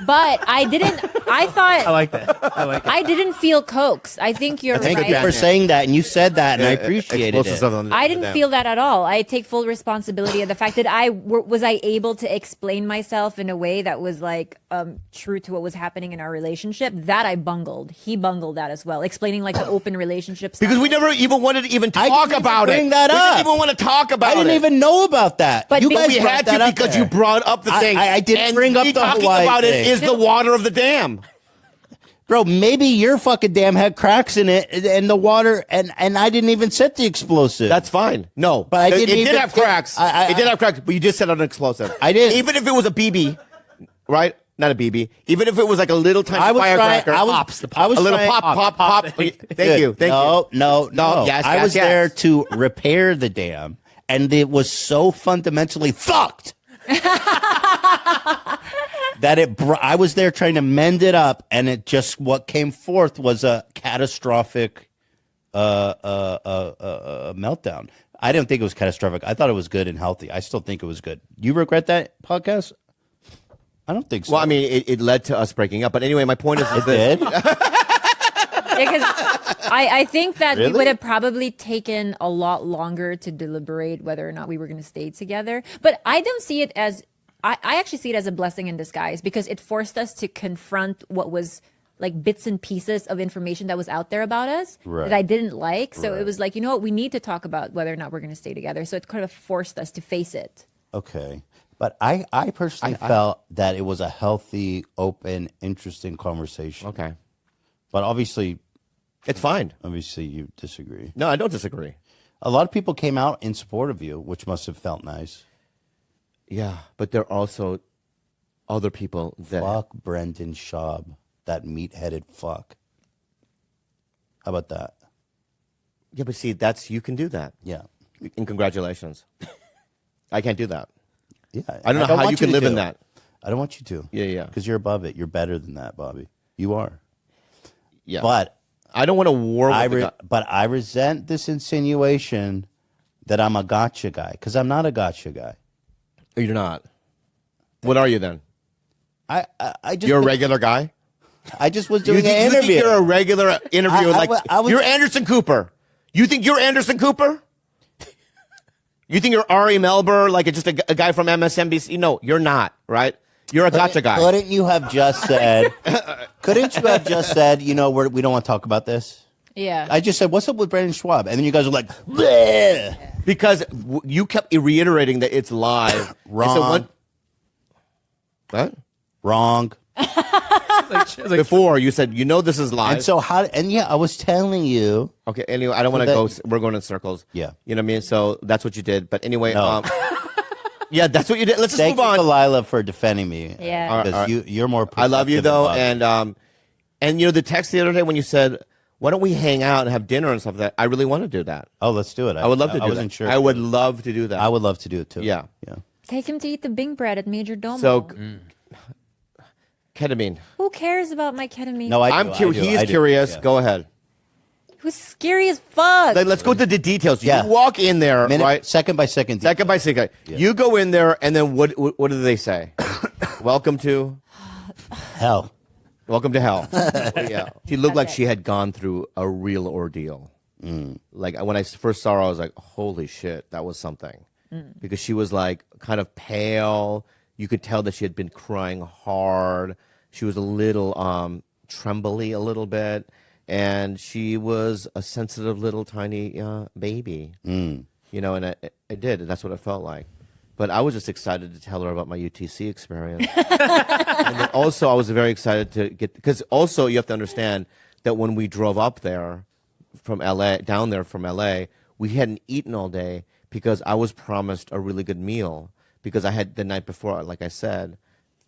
But I didn't. I thought. I like that. I like it. I didn't feel coaxed. I think you're Thank right. you for saying that, and you said that, and I appreciated Explosives it. on the I didn't dam. feel that at all. I take full responsibility of the fact that was I able to explain myself in a way that was like true to what was happening in our relationship. That I bungled. He bungled that as well, explaining like the open relationship stuff. Because we never even wanted to even I talk didn't about even bring it. that we up. didn't even want to talk about I it. didn't even know about that. But you because guys we brought had that to up because there. you brought up the thing. I didn't and bring up me the talking Hawaii about it thing. is the water of the dam. Bro, maybe your fucking dam had cracks in it, and the water, and I didn't even set the explosive. That's fine. No, But I it didn't did even have get- cracks. I- It did have cracks, but you just said on an explosive. I did. Even if it was a BB, right? Not a BB. Even if it was like a little tiny I was trying. firecracker. I was. Pops, the I was a little trying- pop. Thank you. No, No, no. yes, I yes, was yes. there to repair the dam, and it was so fundamentally fucked that I was there trying to mend it up, and it just what came forth was a catastrophic meltdown. I didn't think it was catastrophic. I thought it was good and healthy. I still think it was good. You regret that podcast? I don't think so. Well, I mean, it led to us breaking up. But anyway, my point is it this. did. Because I think that Really? we would have probably taken a lot longer to deliberate whether or not we were going to stay together. But I don't see it as, I actually see it as a blessing in disguise because it forced us to confront what was like bits and pieces of information that was out there about us that I didn't like. So it was like, you know what, we need to talk about whether or not we're going to stay together. So it kind of forced us to face it. Okay. But I personally felt that it was a healthy, open, interesting conversation. Okay. But obviously, it's fine. Obviously, you disagree. No, I don't disagree. A lot of people came out in support of you, which must have felt nice. Yeah, but there are also other people that... Fuck Brendan Schaub, that meat-headed fuck. How about that? Yeah, but see, you can do that. Yeah. And congratulations. I can't do that. Yeah. I don't know how you can live in that. I don't want you to. Yeah. Because you're above it. You're better than that, Bobby. You are. Yeah. But I don't want to war with the guy. But I resent this insinuation that I'm a gotcha guy, because I'm not a gotcha guy. You're not. What are you then? I just You're a regular guy? I just was doing you an think interview. you're a regular interviewer? You're Anderson Cooper. You think you're Anderson Cooper? You think you're Ari Melber, like just a guy from MSNBC? No, you're not, right? You're a gotcha guy. Couldn't you have just said, you know, we don't want to talk about this? Yeah. I just said, what's up with Brandon Schwab? And then you guys are like, bleh. Because you kept reiterating that it's live. Wrong. What? Wrong. Before you said, you know, this is live. And so I was telling you. Okay, anyway, I don't want to go, we're going in circles. Yeah. You know what I mean? So that's what you did. But anyway, No. yeah, that's what you did. Let's just Thank move on. you, Khalyla, for defending me. Yeah. Because you're more I love you, perceptive though. about it. And you know, the text the other day when you said, why don't we hang out and have dinner and stuff like that? I really want to do that. Oh, let's do it. I would love to do that. I wasn't sure. I would love to do that. I would love to do it, too. Yeah. Take him to eat the Bing bread at Major Domo. So, ketamine. Who cares about my ketamine? No, He's curious. Yeah. Go ahead. It was scary as fuck. Let's go to the details. Yeah. You walk in there, right? Second by second. Second by second. Yeah. You go in there, and then what do they say? Welcome to Hell. Welcome to hell. Yeah. She looked like she had gone through a real ordeal. Like when I first saw her, I was like, holy shit, that was something. Because she was like kind of pale. You could tell that she had been crying hard. She was a little trembly a little bit. And she was a sensitive little tiny baby. You know, and I did. And that's what it felt like. But I was just excited to tell her about my UTC experience. And then also I was very excited to get, because also you have to understand that when we drove up there from LA, down there from LA, we hadn't eaten all day because I was promised a really good meal because I had the night before, like I said,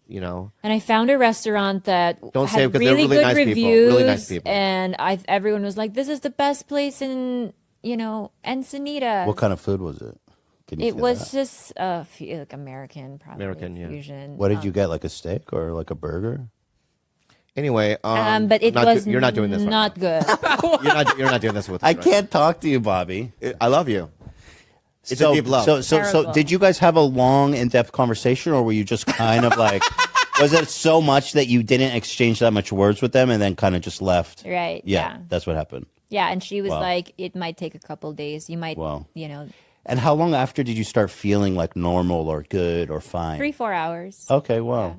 you know. And I found a restaurant that Don't say it had because they're really really good nice people. reviews, Really nice people. and everyone was like, "This is the best place in, you know, Ensenada." What kind of food was it? Can you It say was that? just like American, probably American, yeah. fusion. What did you get? Like a steak or like a burger? Anyway, but it was you're not doing this right not good. now. You're not doing this with us I right can't talk to you, Bobby. now. I love you. It's a deep love. So Terrible. did you guys have a long, in-depth conversation, or were you just kind of like, was it so much that you didn't exchange that much words with them and then kind of just left? Right. Yeah, that's what happened. Yeah, and she was Wow. like, "It might take a couple days. You might, Wow. you know, And how long after did you start feeling like normal or good or fine? 3-4 hours." Okay, wow.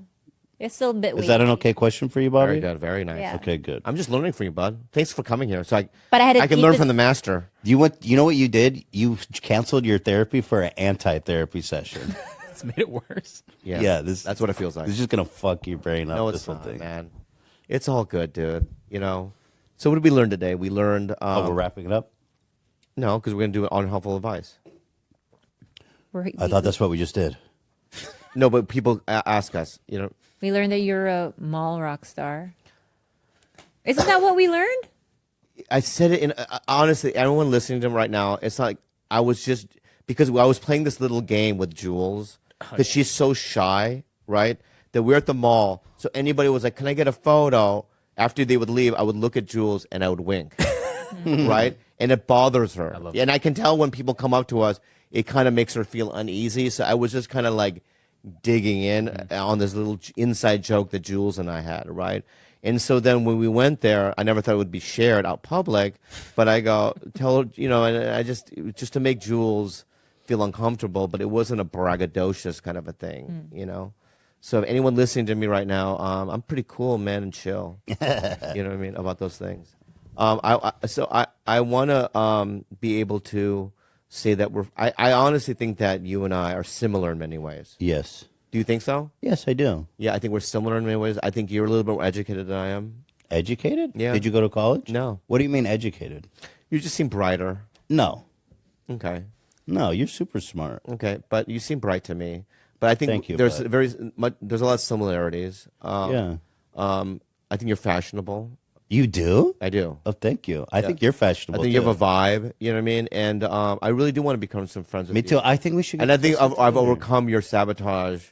It's still a bit. Is that an weighty. okay question for you, Bobby? Very good. Very nice. Yeah. Okay, good. I'm just learning from you, bud. Thanks for coming here. So But I had to can keep learn it- from the master. You know what you did? You canceled your therapy for an anti-therapy session. It's made it worse. Yeah. Yeah, that's what it feels like. This is just gonna fuck your brain up. No, this it's whole not, thing. man. It's all good, dude. You know. So what did we learn today? We learned. Oh, we're wrapping it up. No, because we're gonna do it on helpful advice. I thought that's what we just did. No, but people ask us. You know. We learned that you're a mall rock star. Isn't that what we learned? I said it in honestly. Everyone listening to him right now, it's like I was just because I was playing this little game with Jules because she's so shy, right? That we're at the mall, so anybody was like, "Can I get a photo?" After they would leave, I would look at Jules and I would wink, right? And it bothers her. And I can tell when people come up to us, it kind of makes her feel uneasy. So I was just kind of like digging in on this little inside joke that Jules and I had, right? And so then when we went there, I never thought it would be shared out public, but I go, tell her, and I just to make Jules feel uncomfortable, but it wasn't a braggadocious kind of a thing, So if anyone listening to me right now, I'm pretty cool, man, and chill. You know what I mean about those things. I want to be able to say that I honestly think that you and I are similar in many ways. Yes. Do you think so? Yes, I do. Yeah, I think we're similar in many ways. I think you're a little bit more educated than I am. Educated? Yeah. Did you go to college? No. What do you mean educated? You just seem brighter. No. Okay. No, you're super smart. Okay, but you seem bright to me. But I think Thank you, there's bud. there's a lot of similarities. Yeah. I think you're fashionable. You do? I do. Oh, thank you. I think you're I fashionable. think you too. have a vibe. You know what I mean? And I really do want to become some friends with Me you. too. I think we should. And get I think closer I've together. overcome your sabotage.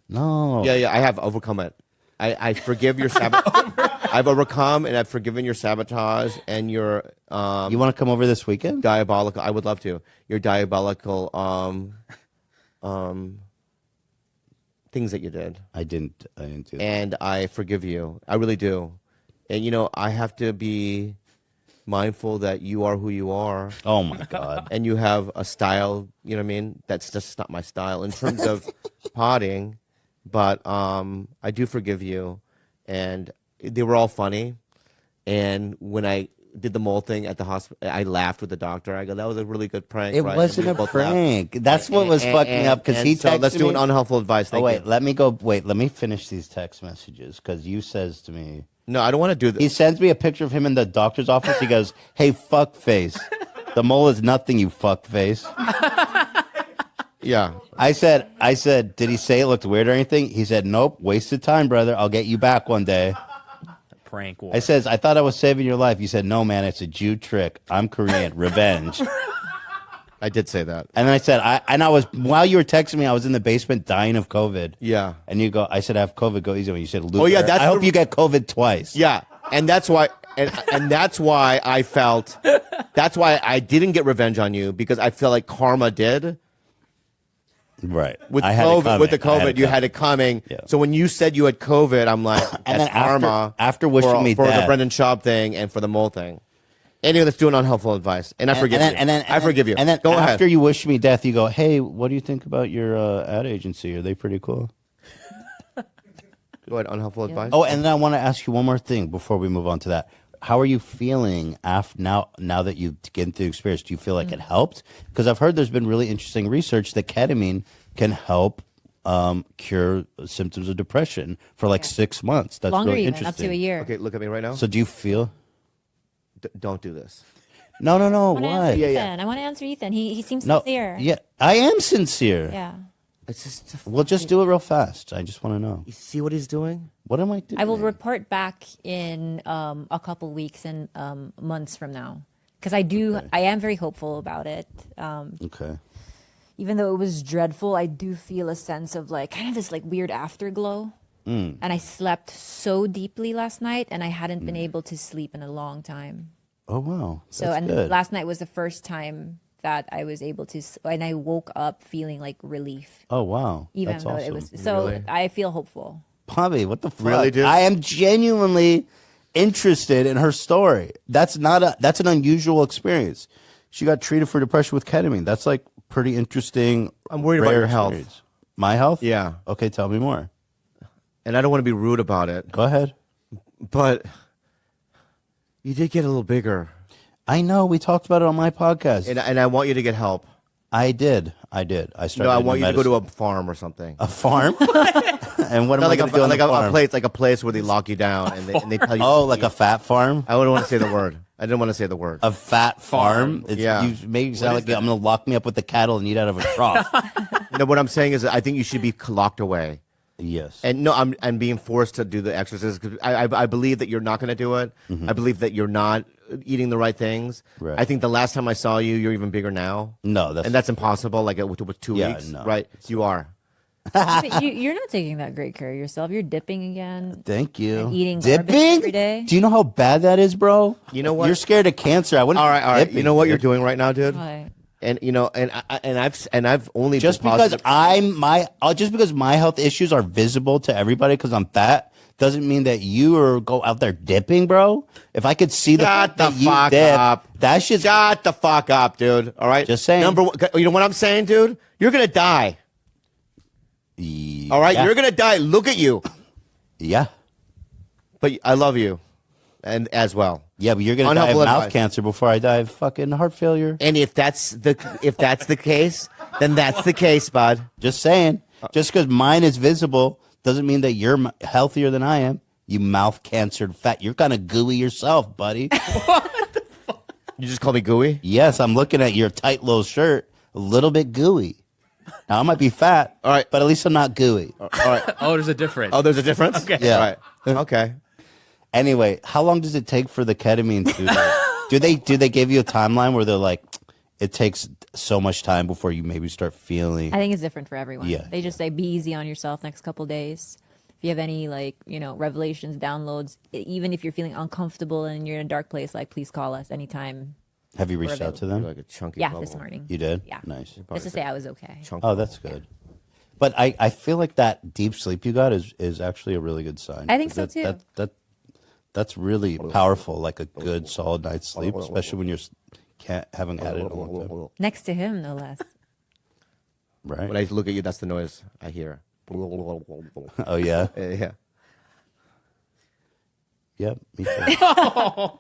No. Yeah, I have overcome it. I forgive your sabotage. I've overcome and I've forgiven your sabotage and your You want to come over this weekend? diabolical. I would love to. Your diabolical things that you did, I didn't do that. and I forgive you. I really do. And I have to be mindful that you are who you are. Oh my God. And you have a style, you know what I mean? That's just not my style in terms of potting. But I do forgive you. And they were all funny. And when I did the mole thing at the hospital, I laughed with the doctor. I go, that was a really good prank. It right? wasn't And we a both laughed. prank. That's what was fucking me up because he so texted let's do me. an unhelpful advice. Oh Thank wait, you. let me go. Wait, let me finish these text messages because you says to me. No, I don't want to do He this. sends me a picture of him in the doctor's office. He goes, "Hey, fuck face, the mole is nothing, you fuck face." Yeah. I said, did he say it looked weird or anything? He said, nope, wasted time, brother. I'll get you back one day. Prank war. I says, I thought I was saving your life. You said, no, man, it's a Jew trick. I'm Korean. Revenge. I did say that. And then I said, while you were texting me, I was in the basement dying of COVID. Yeah. And you go, I said, I have COVID, go easy on me. You said, Luke, Oh, yeah, that's I hope the- you get COVID twice. Yeah. And that's why and that's why I felt that's why I didn't get revenge on you because I felt like karma did. Right. With I had it COVID, coming. with the I COVID, you had it coming. Yeah. So when you said you had COVID, I'm like, And that's then after- karma. after wishing for, me for the death. Brendan Schaub thing and for the mole thing. Anyway, let's do an unhelpful advice, and I forgive you. I forgive you. And then Go after ahead. you wish me death, you go, hey, what do you think about your ad agency? Are they pretty cool? Go ahead. Unhelpful advice. Oh, and then I want to ask you one more thing before we move on to that. How are you feeling now that you've get through the experience? Do you feel like it helped? Because I've heard there's been really interesting research that ketamine can help cure symptoms of depression for like 6 months. That's Longer really even, interesting. up to a year. Okay, look at me right now. So do you feel? Don't do this. No. I want to Why? answer Yeah, Ethan. yeah. I want to answer Ethan. He seems No. sincere. Yeah, I am sincere. Yeah. It's just. We'll just do it real fast. I just want to know. You see what he's doing? What am I doing? I will report back in a couple weeks and months from now because I am very hopeful about it. Okay. Even though it was dreadful, I do feel a sense of like kind of this like weird afterglow. And I slept so deeply last night, and I hadn't been able to sleep in a long time. Oh wow. So That's and good. last night was the first time that I was able to, and I woke up feeling like relief. Oh wow. Even That's though awesome. it was so, Really? I feel hopeful. Bobby, what the fuck? Really, dude? I am genuinely interested in her story. That's an unusual experience. She got treated for depression with ketamine. That's like pretty interesting. I'm worried about rare your health. experience. My health? Yeah. Okay, tell me more. And I don't want to be rude about it, Go ahead. but you did get a little bigger, I know we talked about it on my podcast. and I want you to get help. I did. I started. No, I want you to go to medicine. a farm or something. a farm. And what am Not I like going to do on the a farm? place, like a place where they lock you down and they tell you. Oh, like a fat farm. I wouldn't want to say the word. I didn't want to say the word. A fat farm. Yeah. You make it sound like I'm going to lock me up with the cattle and eat out of a trough. No, what I'm saying is, I think you should be locked away. Yes. And no, I'm being forced to do the exercises because I believe that you're not going to do it. I believe that you're not eating the right things. Right. I think the last time I saw you, you're even bigger now. No, that's impossible. Like it was 2 weeks, no. right? You are. You're not taking that great care of yourself. You're dipping again. Thank you. And eating garbage dipping every day. Do you know how bad that is, bro? You know what? You're scared of cancer. I wouldn't. All right. dipping, You know what you're dude. doing right now, dude. Why? And I've only Just been because positive. just because my health issues are visible to everybody because I'm fat doesn't mean that you are go out there dipping, bro. If I could see the Shut fact the that you fuck dip, up. that shit's Shut the fuck up, dude. All right. Just saying. Number one, you know what I'm saying, dude? You're gonna die. All right. Yeah. You're gonna die. Look at you. Yeah. But I love you, and as well. Yeah, but you're gonna die of Unhelpful mouth advice. cancer before I die of fucking heart failure. And if that's the case, then that's the case, bud. Just saying. Just because mine is visible doesn't mean that you're healthier than I am. You mouth cancered fat. You're kind of gooey yourself, buddy. You just call me gooey? Yes, I'm looking at your tight little shirt. A little bit gooey. Now I might be fat, all right, but at least I'm not gooey. All right. Oh, there's a difference. Oh, there's a difference? Okay. Yeah. All right. Okay. Anyway, how long does it take for the ketamine to do they give you a timeline where they're like, it takes so much time before you maybe start feeling? I think it's different for everyone. Yeah. They just say be easy on yourself next couple days. If you have any revelations, downloads, even if you're feeling uncomfortable and you're in a dark place, like please call us anytime. Have you reached out to them? Like a chunky Yeah, bubble. this morning. You did? Yeah. Nice. Just to say I was okay. Oh, that's good. But I feel like that deep sleep you got is actually a really good sign. I think so, too. That's really powerful, like a good solid night's sleep, especially when haven't had it in a long time. Next to him, no less. Right? When I look at you, that's the noise I hear. Oh, yeah? Yeah. Yep, me too.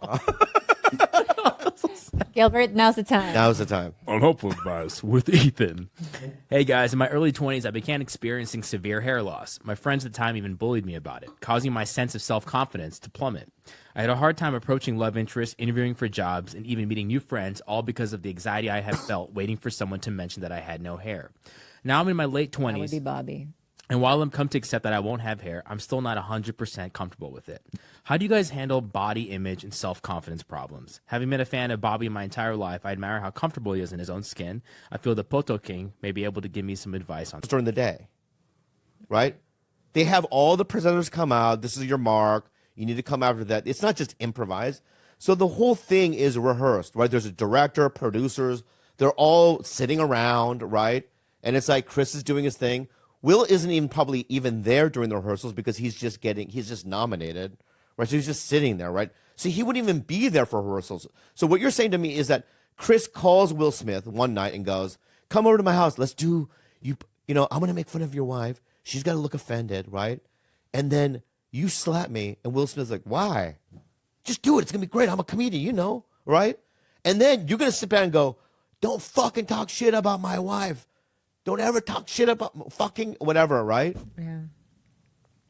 Gilbert, now's the time. Now's the time. Unhelpful advice with Ethan. Hey guys, in my early 20s, I began experiencing severe hair loss. My friends at the time even bullied me about it, causing my sense of self-confidence to plummet. I had a hard time approaching love interests, interviewing for jobs, and even meeting new friends, all because of the anxiety I had felt waiting for someone to mention that I had no hair. Now I'm in my late That would 20s. be Bobby. And while I'm come to accept that I won't have hair, I'm still not 100% comfortable with it. How do you guys handle body image and self-confidence problems? Having been a fan of Bobby my entire life, I admire how comfortable he is in his own skin. I feel the Poto King may be able to give me some advice on During the day, right? They have all the presenters come out. This is your mark. You need to come after that. It's not just improvise. So the whole thing is rehearsed, right? There's a director, producers. They're all sitting around, right? And it's like Chris is doing his thing. Will isn't even probably even there during the rehearsals because he's just nominated, right? So he's just sitting there, right? So he wouldn't even be there for rehearsals. So what you're saying to me is that Chris calls Will Smith one night and goes, "Come over to my house. Let's do I'm going to make fun of your wife. She's got to look offended, right? And then you slap me." And Will Smith's like, "Why? Just do it. It's going to be great. I'm a comedian, right?" And then you're going to sit back and go, "Don't fucking talk shit about my wife. Don't ever talk shit about fucking whatever," right? Yeah.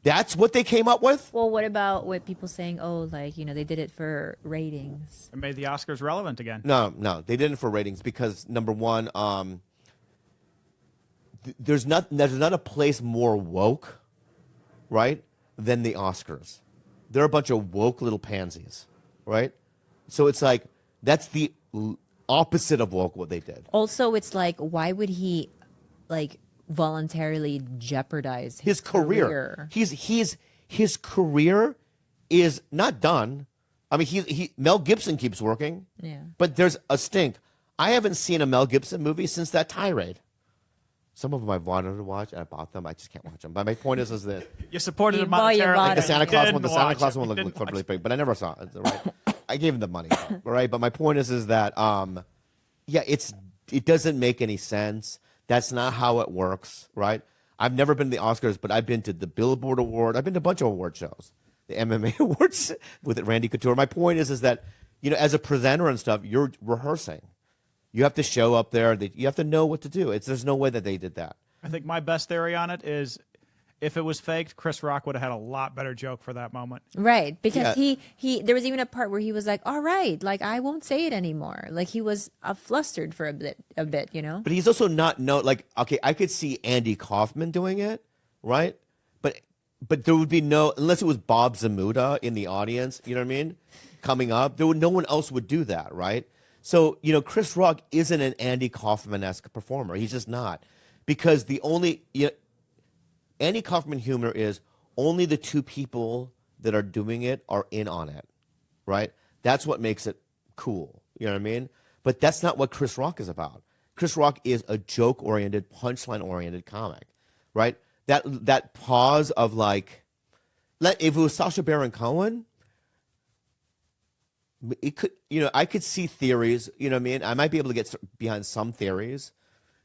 That's what they came up with? Well, what about with people saying, they did it for ratings? It made the Oscars relevant again. No, they didn't for ratings because number one, there's not a place more woke, right, than the Oscars. They're a bunch of woke little pansies, right? So it's like that's the opposite of woke what they did. Also, it's like, why would he, voluntarily jeopardize His career. His career is not done. I mean, Mel Gibson keeps working. Yeah. But there's a stink. I haven't seen a Mel Gibson movie since that tirade. Some of them I wanted to watch, and I bought them. I just can't watch them. But my point is this: You supported You him bought your monetarily. body. the Santa Claus one, Didn't the Santa watch Claus it. one Didn't looked watch really it. big, but I never saw it. Right? I gave him the money, right? But my point is that it doesn't make any sense. That's not how it works, right? I've never been to the Oscars, but I've been to the Billboard Award. I've been to a bunch of award shows, the MMA awards with Randy Couture. My point is that as a presenter and stuff, you're rehearsing. You have to show up there. You have to know what to do. There's no way that they did that. I think my best theory on it is if it was faked, Chris Rock would have had a lot better joke for that moment. Right, because Yeah. he there was even a part where he was like, "All right, I won't say it anymore." Like he was flustered for a bit, But he's also not okay, I could see Andy Kaufman doing it, right? But but there would be unless it was Bob Zamuda in the audience, you know what I mean, coming up, no one else would do that, right? So, Chris Rock isn't an Andy Kaufman-esque performer. He's just not. Because Andy Kaufman humor is only the two people that are doing it are in on it, right? That's what makes it cool, you know what I mean? But that's not what Chris Rock is about. Chris Rock is a joke-oriented, punchline-oriented comic, right? That pause of if it was Sacha Baron Cohen, it could, I could see theories, you know what I mean? I might be able to get behind some theories,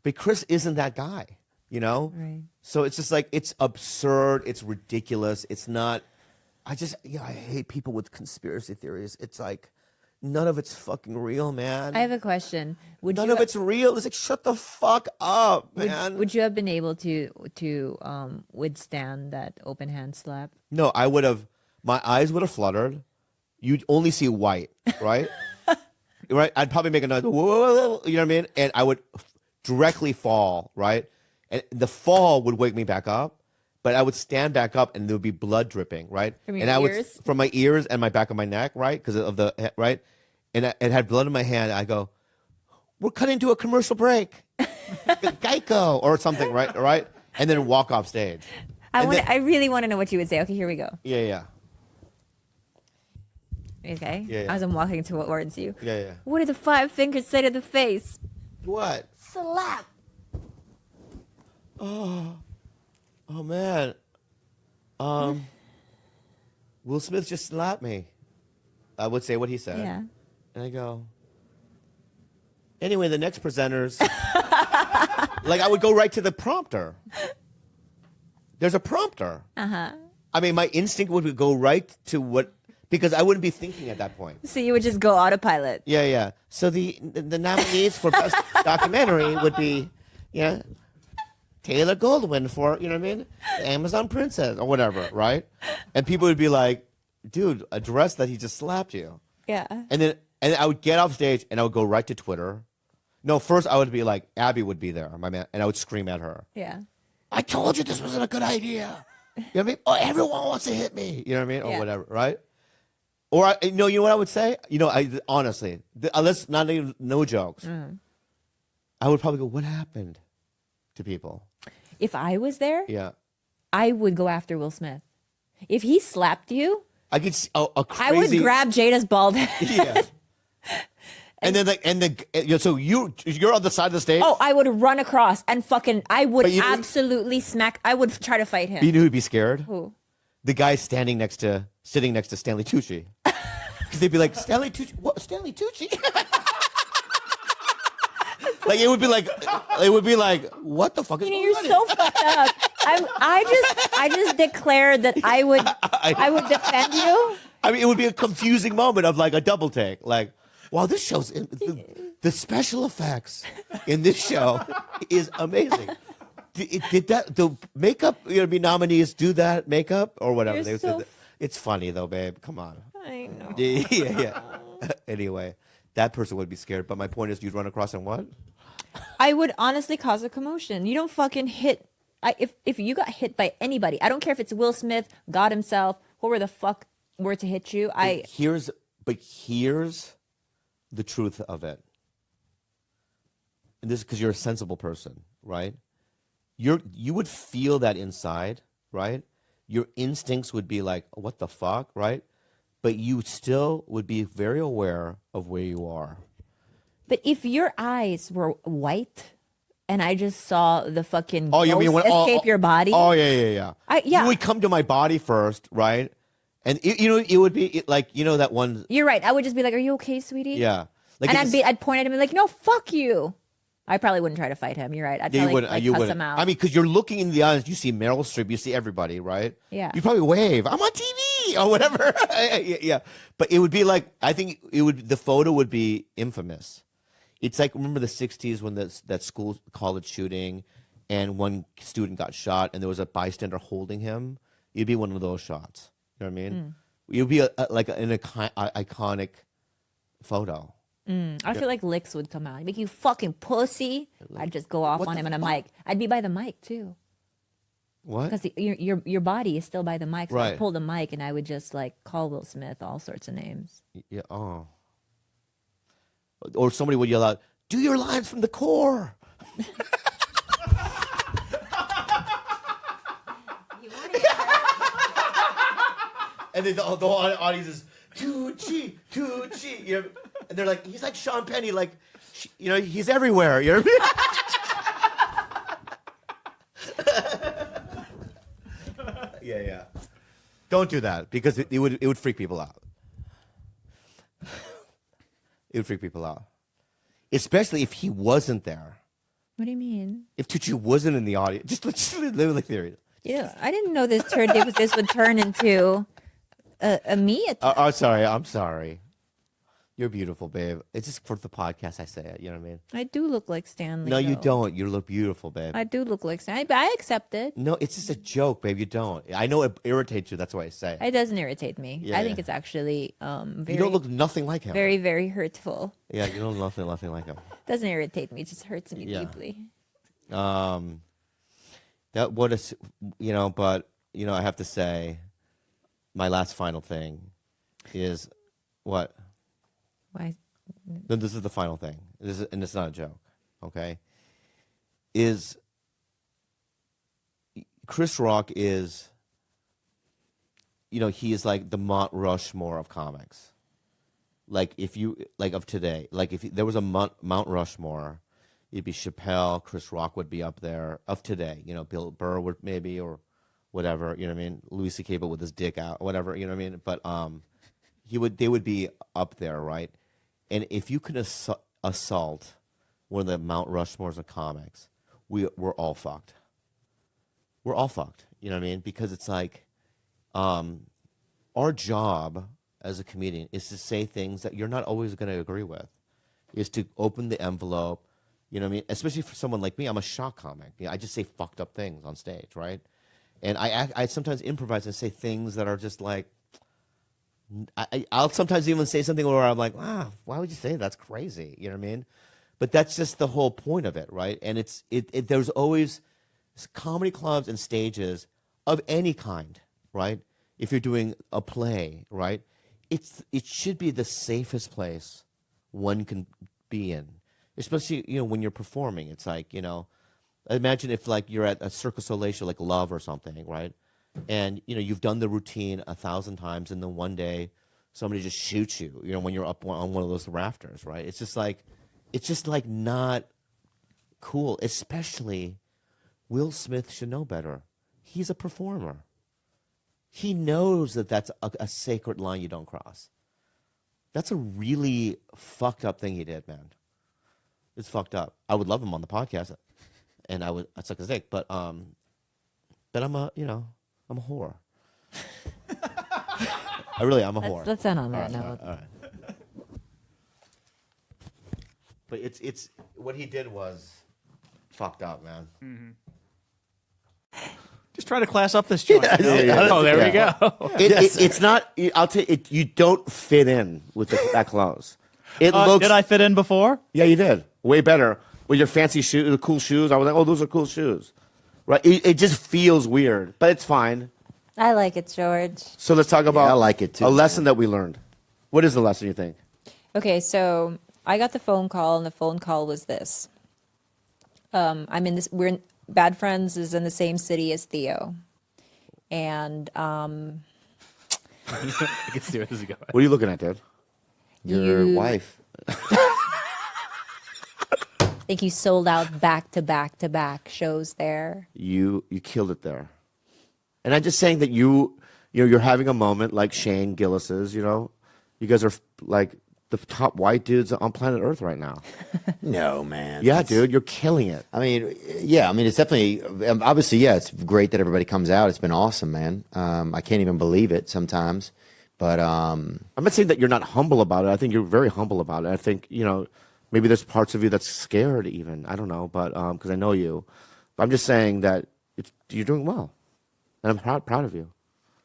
but Chris isn't that guy, Right. So it's just it's absurd, it's ridiculous, it's not. I hate people with conspiracy theories. It's none of it's fucking real, man. I have a question. None of it's real. It's shut the fuck up, man. Would you have been able to withstand that open hand slap? No, I would have. My eyes would have fluttered. You'd only see white, right? Right. I'd probably make a noise. Whoa, you know what I mean? And I would directly fall, right? And the fall would wake me back up. But I would stand back up and there would be blood dripping, right? From your ears? From my ears and my back of my neck, right? Because of the, right? And it had blood in my hand. I go, we're cutting to a commercial break. Geico or something, right? Right? And then walk off stage. I really want to know what you would say. Okay, here we go. Yeah. Okay? Yeah. As I'm walking towards you. Yeah. What do the 5 fingers say to the face? What? Slap. Oh, man. Will Smith just slapped me. I would say what he said. Yeah. And I go, anyway, the next presenters. I would go right to the prompter. There's a prompter. Uh-huh. I mean, my instinct would go right to what, because I wouldn't be thinking at that point. So you would just go autopilot. Yeah. So the nominees for best documentary would be, Taylor Goldwyn for, you know what I mean? The Amazon Princess or whatever, right? And people would be like, dude, address that he just slapped you. Yeah. And I would get off stage and I would go right to Twitter. No, first I would be like, Abby would be there, my man, and I would scream at her. Yeah. I told you this wasn't a good idea. You know what I mean? Oh, everyone wants to hit me. You know what I mean? Or whatever, right? Or, you know what I would say? Honestly, unless not even, no jokes. I would probably go, what happened to people? If I was there, Yeah. I would go after Will Smith. If he slapped you, I could see a crazy. I would grab Jada's bald head. Yeah. And then so you're on the side of the stage. Oh, I would run across and I would But you know- absolutely smack. I would try to fight him. You know who'd be scared? Who? The guy sitting next to Stanley Tucci. Because they'd be like, Stanley Tucci? What? Stanley Tucci? It would be like, what the fuck is going You're on? so fucked up. I just declared that I would defend you. I mean, it would be a confusing moment of a double take. Wow, this show's the special effects in this show is amazing. Did the makeup nominees do that makeup or whatever? You're They so said it's funny though, babe. Come on. I know. Yeah. Anyway, that person would be scared. But my point is, you'd run across and what? I would honestly cause a commotion. You don't fucking hit. If you got hit by anybody, I don't care if it's Will Smith, God himself, whoever the fuck were to hit you. Here's the truth of it. And this is because you're a sensible person, right? You would feel that inside, right? Your instincts would be like, what the fuck, right? But you still would be very aware of where you are. But if your eyes were white and I just saw the fucking Oh, you mean when escape your body? Oh, yeah. Yeah. You would come to my body first, right? And it would be that one. You're right. I would just be like, "Are you okay, sweetie?" Yeah. And I'd point at him and be like, "No, fuck you." I probably wouldn't try to fight him. You're right. I'd probably cuss him out. I mean, because you're looking in the eyes, you see Meryl Streep, you see everybody, right? Yeah. You probably wave, I'm on TV or whatever. Yeah. But it would be I think the photo would be infamous. It's remember the 60s when that college shooting and one student got shot and there was a bystander holding him? It'd be one of those shots. You know what I mean? It would be an iconic photo. I feel like licks would come out. Make you fucking pussy. I'd just go off on him on a mic. I'd be by the mic too. What? Because your body is still by the mic. So I Right. pull the mic and I would just like call Will Smith all sorts of names. Yeah. Oh. Or somebody would yell out, "Do your lines from the core." And then the whole audience is Tucci, Tucci. You know, and they're like, he's like Sean Penny, like, you know, he's everywhere. You know what I mean? Yeah. Don't do that because it would freak people out. It would freak people out, especially if he wasn't there. What do you mean? If Tucci wasn't in the audience, just live like theory. Yeah, I didn't know this would turn into a me attack. I'm sorry. You're beautiful, babe. It's just for the podcast I say it. You know what I mean? I do look like Stanley. No, you though. don't. You look beautiful, babe. I do look like Stanley, but I accept it. No, it's just a joke, babe. You don't. I know it irritates you. That's why I say it. It doesn't irritate me. Yeah, I think yeah. it's actually very, You don't look nothing like him. very, very hurtful. Yeah, you don't look nothing like him. Doesn't irritate me. It just hurts me Yeah. deeply. That what is, you know, but you know, I have to say, my last final thing is what? Why? No, this is the final thing. And it's not a joke. Okay, is Chris Rock is, you know, he is like the Mount Rushmore of comics. Like if you like of today, like if there was a Mount Rushmore, it'd be Chappelle, Chris Rock would be up there of today. You know, Bill Burr would maybe or whatever. You know what I mean? Louis C.K. but with his dick out, whatever. You know what I mean? But they would be up there, right? And if you could assault one of the Mount Rushmores of comics, we're all fucked. We're all fucked. You know what I mean? Because it's like our job as a comedian is to say things that you're not always going to agree with, is to open the envelope, you know what I mean? Especially for someone like me, I'm a shock comic. You know, I just say fucked up things on stage, right? And I sometimes improvise and say things that are just like, I'll sometimes even say something where I'm like, wow, why would you say that? That's crazy, you know what I mean? But that's just the whole point of it, right? And there's always comedy clubs and stages of any kind, right? If you're doing a play, right? It should be the safest place one can be in, especially, you know, when you're performing. It's like, you know, imagine if like you're at a Cirque du Soleil show, like Love or something, right? And you know you've done the routine 1,000 times, and then one day somebody just shoots you, you know, when you're up on one of those rafters, right? It's just like not cool. Especially Will Smith should know better. He's a performer. He knows that that's a sacred line you don't cross. That's a really fucked up thing he did, man. It's fucked up. I would love him on the podcast, and I'd suck his dick, but I'm a whore. I'm a whore. Let's end on that note. All right. But it's what he did was fucked up, man. Just try to class up this joint. You know? Oh, there we go. It's not. I'll tell you, you don't fit in with that clothes. It looks. Did I fit in before? Yeah, you did. Way better with your fancy shoes, the cool shoes. I was like, oh, those are cool shoes. Right? It just feels weird, but it's fine. I like it, George. So let's talk about I like it too, a lesson that we learned. What is the lesson you think? Okay, so I got the phone call, and the phone call was this. Bad Friends is in the same city as Theo. And I can see where this is going. What are you looking at, dude? Your wife. I think you sold out back to back to back shows there. You killed it there. And I'm just saying that you're having a moment like Shane Gillis's, you know. You guys are like the top white dudes on planet Earth right now. No, man. Yeah, dude, you're killing it. I mean, yeah. I mean, it's definitely, obviously, yeah. It's great that everybody comes out. It's been awesome, man. I can't even believe it sometimes. But I'm not saying that you're not humble about it. I think you're very humble about it. I think, you know, maybe there's parts of you that's scared even. I don't know, but because I know you. But I'm just saying that you're doing well. And I'm proud of you.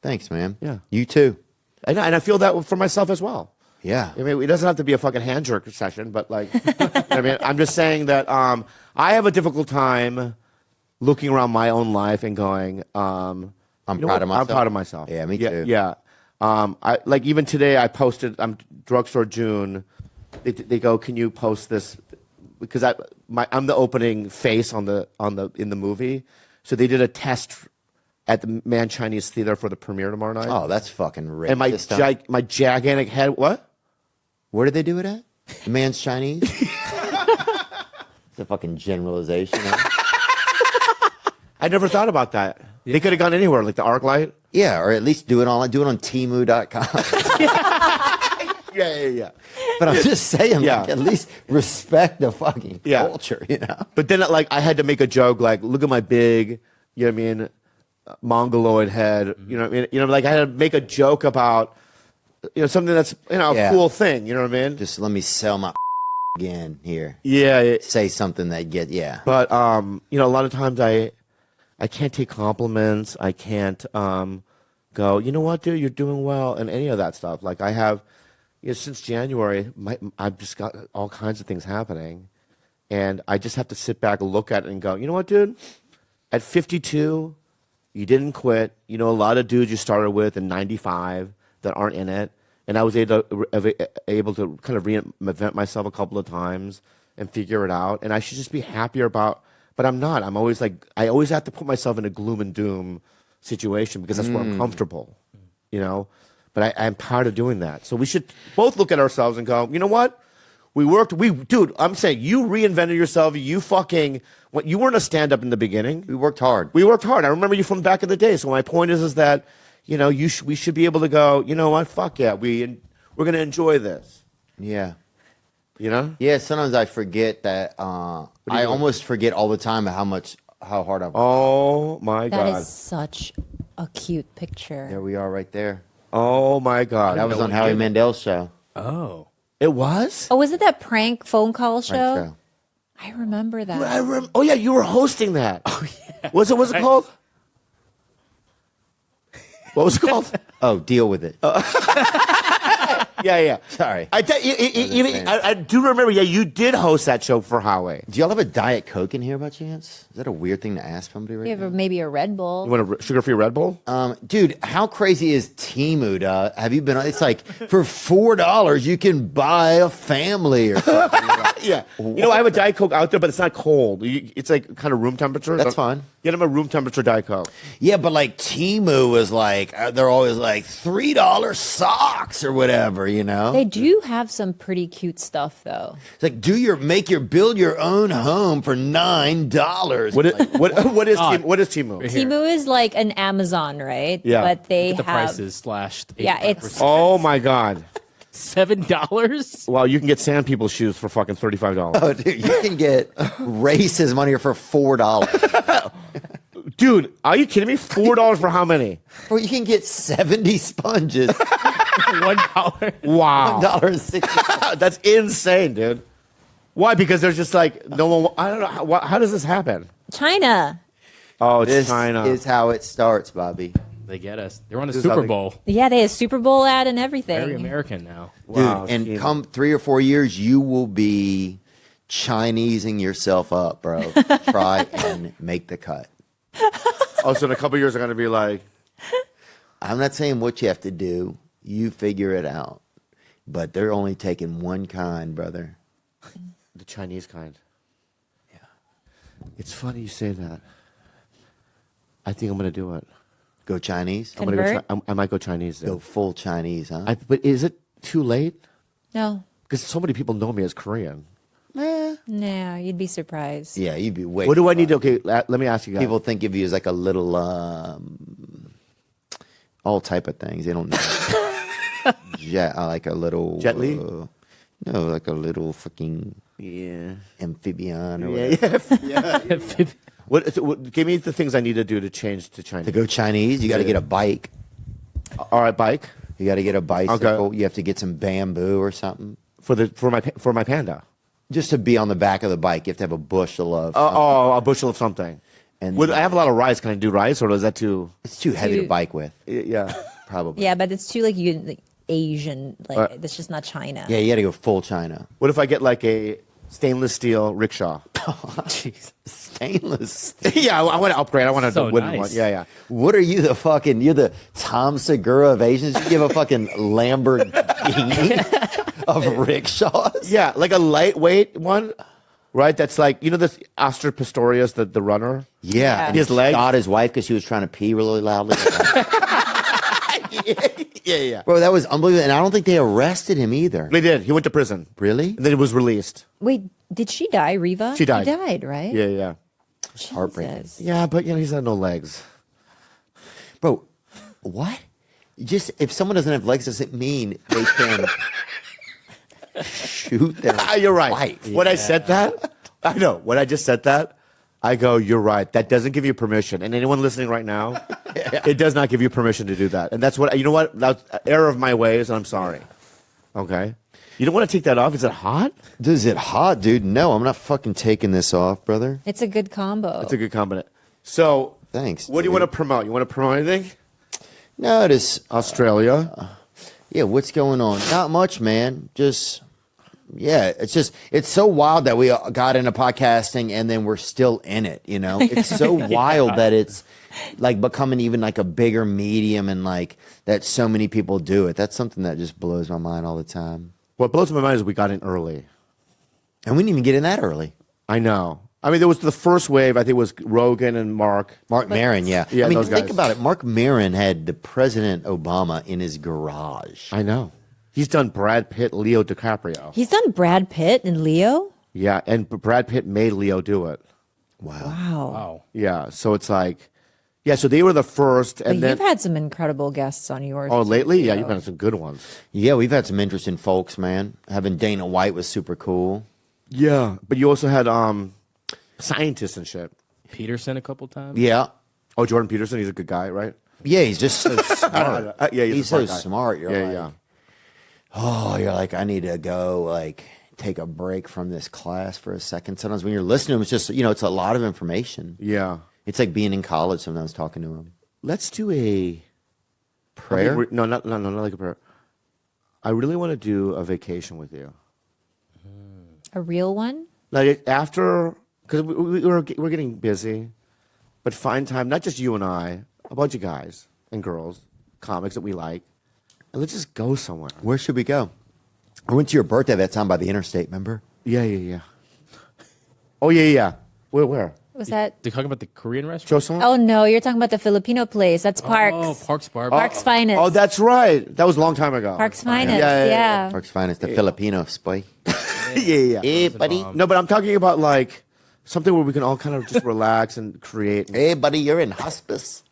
thanks, man. Yeah. You too. And I feel that for myself as well. Yeah. I mean, it doesn't have to be a fucking hand jerk session, but like, I mean, I'm just saying that I have a difficult time looking around my own life and going, I'm proud of myself. I'm proud of myself. Yeah, me too. Yeah. I like even today I posted. I'm drugstore June. They go, can you post this? Because I'm the opening face in the movie. So they did a test at the Man Chinese Theater for the premiere tomorrow night. Oh, that's fucking rich. And my gigantic head. What? Where did they do it at? The Man's Chinese. It's a fucking generalization. I never thought about that. They could have gone anywhere, like the ArcLight. Yeah, or at least do it on Temu.com. Yeah. But I'm just saying, Yeah. like, at least respect the fucking Yeah. culture, you know? But then, like, I had to make a joke, like, look at my big, you know what I mean, mongoloid head. You know what I mean? You know, like I had to make a joke about, you know, something that's, you know, a cool thing. You know what I mean? Just let me sell my again here. Yeah. Say something that But you know, a lot of times I can't take compliments. I can't go, you know what, dude, you're doing well, and any of that stuff. Like I have, you know, since January, I've just got all kinds of things happening, and I just have to sit back and look at it and go, you know what, dude, at 52, you didn't quit. You know, a lot of dudes you started with in 95 that aren't in it, and I was able to kind of reinvent myself a couple of times and figure it out, and I should just be happier about. But I'm not. I'm always like, I always have to put myself in a gloom and doom situation because that's where I'm comfortable, you know? But I'm tired of doing that. So we should both look at ourselves and go, you know what? Dude, I'm saying you reinvented yourself. You weren't a stand-up in the beginning. We worked hard. I remember you from back in the day. So my point is that, you know, we should be able to go, you know what? Fuck yeah. We're going to enjoy this. Yeah. You know? Yeah, sometimes I forget that. I almost forget all the time how hard I've worked. Oh, my God. That is such a cute picture. There we are right there. Oh, my God. That was on Howie Mandel's show. Oh. It was? Oh, was it that prank phone call show? Right show. I remember that. Oh, yeah, you were hosting that. Oh, yeah. What's it called? What was it called? Oh, deal with it. Yeah. Sorry. I do remember, yeah, you did host that show for Howie. Do y'all have a Diet Coke in here by chance? Is that a weird thing to ask somebody right You now? have maybe a Red Bull. You want a sugar-free Red Bull? Dude, how crazy is Temu? Have you been? It's like for $4 you can buy a family or something. Yeah. You know, I have a Diet Coke out there, but it's not cold. It's like kind of room temperature. That's fine. Get them a room temperature Diet Coke. Yeah, but like Temu is like they're always like $3 socks or whatever, you know. They do have some pretty cute stuff, though. It's like build your own home for $9. What is Temu? Temu is like an Amazon, right? Yeah. But they The have prices slashed. Yeah, it's Oh my God! $7. Wow, you can get Sand People shoes for fucking $35. Oh, dude, you can get Race's money for $4. Dude, are you kidding me? $4 for how many? Or you can get 70 sponges. $1. Wow. $1.60. That's insane, dude. Why? Because there's just like no one. I don't know. How does this happen? China. Oh, it's This China. is how it starts, Bobby. They get us. They're on the This is how Super they- Bowl. Yeah, they have Super Bowl ad and everything. Very American now. Wow, Dude, and China. come 3 or 4 years, you will be Chinesing yourself up, bro. Try and make the cut. Oh, so in a couple years, they're gonna be like, I'm not saying what you have to do. You figure it out. But they're only taking one kind, brother. the Chinese kind. Yeah. It's funny you say that. I think I'm gonna do it. Go Chinese? I'm gonna go. Convert? I might go Chinese. Then. Go full Chinese, huh? But is it too late? No. Because so many people know me as Korean. No, you'd be surprised. Yeah, you'd be way. What do I need to? Okay, let me ask you guys. People think of you as like a little, all type of things. They don't know. Like a little Jet Li? No, like a little fucking amphibian or whatever. Yeah. What? Give me the things I need to do to change to Chinese. To go Chinese, you got to get a bike. All right, bike You got to get a bicycle. Okay. You have to get some bamboo or something. for my panda. Just to be on the back of the bike, you have to have a bushel of. A bushel of something. And I have a lot of rice. Can I do rice, or is that too? it's too heavy to bike with, Yeah. probably. Yeah, but it's too like Asian. Like that's just not China. Yeah, you got to go full China. What if I get like a stainless steel rickshaw. Jeez. Stainless. Yeah, I want to upgrade. I want So a wooden nice. one. Yeah. What are you, you're the Tom Segura of Asians? You give a fucking Lamborghini of rickshaws? Yeah, like a lightweight one, right? That's like, this Astor Pistorius, the runner? Yeah. And His leg? shot his wife because she was trying to pee really loudly. Yeah. Bro, that was unbelievable. And I don't think they arrested him either. They did. He went to prison. Really? And then he was released. Wait, did she die, Reva? She died. She died, right? Yeah. Heartbreaking. Jesus. Yeah, but, he's had no legs. Bro, what? Just if someone doesn't have legs, doesn't mean they can shoot their You're right. wife. When I said that, I know. When I just said that, I go, you're right. That doesn't give you permission. And anyone listening right now, it does not give you permission to do that. And that's what, you know what? That's an error of my ways, and I'm sorry. Okay? You don't want to take that off? Is it hot? Is it hot, dude? No, I'm not fucking taking this off, brother. It's a good combo. It's a good combination. So, Thanks. what do you dude. want to promote? You want to promote anything? No, it is. Australia. Yeah, what's going on? Not much, man. It's so wild that we got into podcasting and then we're still in it, It's so wild that it's like becoming even like a bigger medium and like that so many people do it. That's something that just blows my mind all the time. What blows my mind is we got in early. And we didn't even get in that early. I know. I mean, there was the first wave. I think it was Rogan and Mark. Mark Maron, yeah. Yeah, I mean, those think guys. about it. Mark Maron had the President Obama in his garage. I know. He's done Brad Pitt, Leo DiCaprio. He's done Brad Pitt and Leo. Yeah, and Brad Pitt made Leo do it. Wow. Wow. Yeah, so it's like, so they were the first, But and then you've had some incredible guests on yours. lately, yeah, you've had some good ones. Yeah, we've had some interesting folks, man. Having Dana White was super cool. Yeah, but you also had scientists and shit. Peterson a couple times. Yeah. Oh, Jordan Peterson, he's a good guy, right? Yeah, he's just so smart. Yeah, he's a so smart guy. smart. You're Yeah, like, yeah. oh, you're like, I need to go like take a break from this class for a second. Sometimes when you're listening to him, it's just, it's a lot of information. Yeah. It's like being in college sometimes talking to him. Let's do a Prayer? No, not like a prayer. I really want to do a vacation with you. A real one? Like after, because we're getting busy, but find time, not just you and I, a bunch of guys and girls, comics that we like, and let's just go somewhere. Where should we go? I went to your birthday that time by the interstate, remember? Yeah. Oh, yeah. Where? Was that? They talk about the Korean restaurant. Show someone? Oh no, you're talking about the Filipino place. That's Parks. Oh, Parks Barbecue. Parks Finest. Oh, that's right. That was a long time ago. Parks Finest. Yeah. Yeah. Parks Finest, the Filipinos, boy. Yeah. Hey, buddy. No, but I'm talking about like something where we can all kind of just relax and create. Hey, buddy, you're in hospice.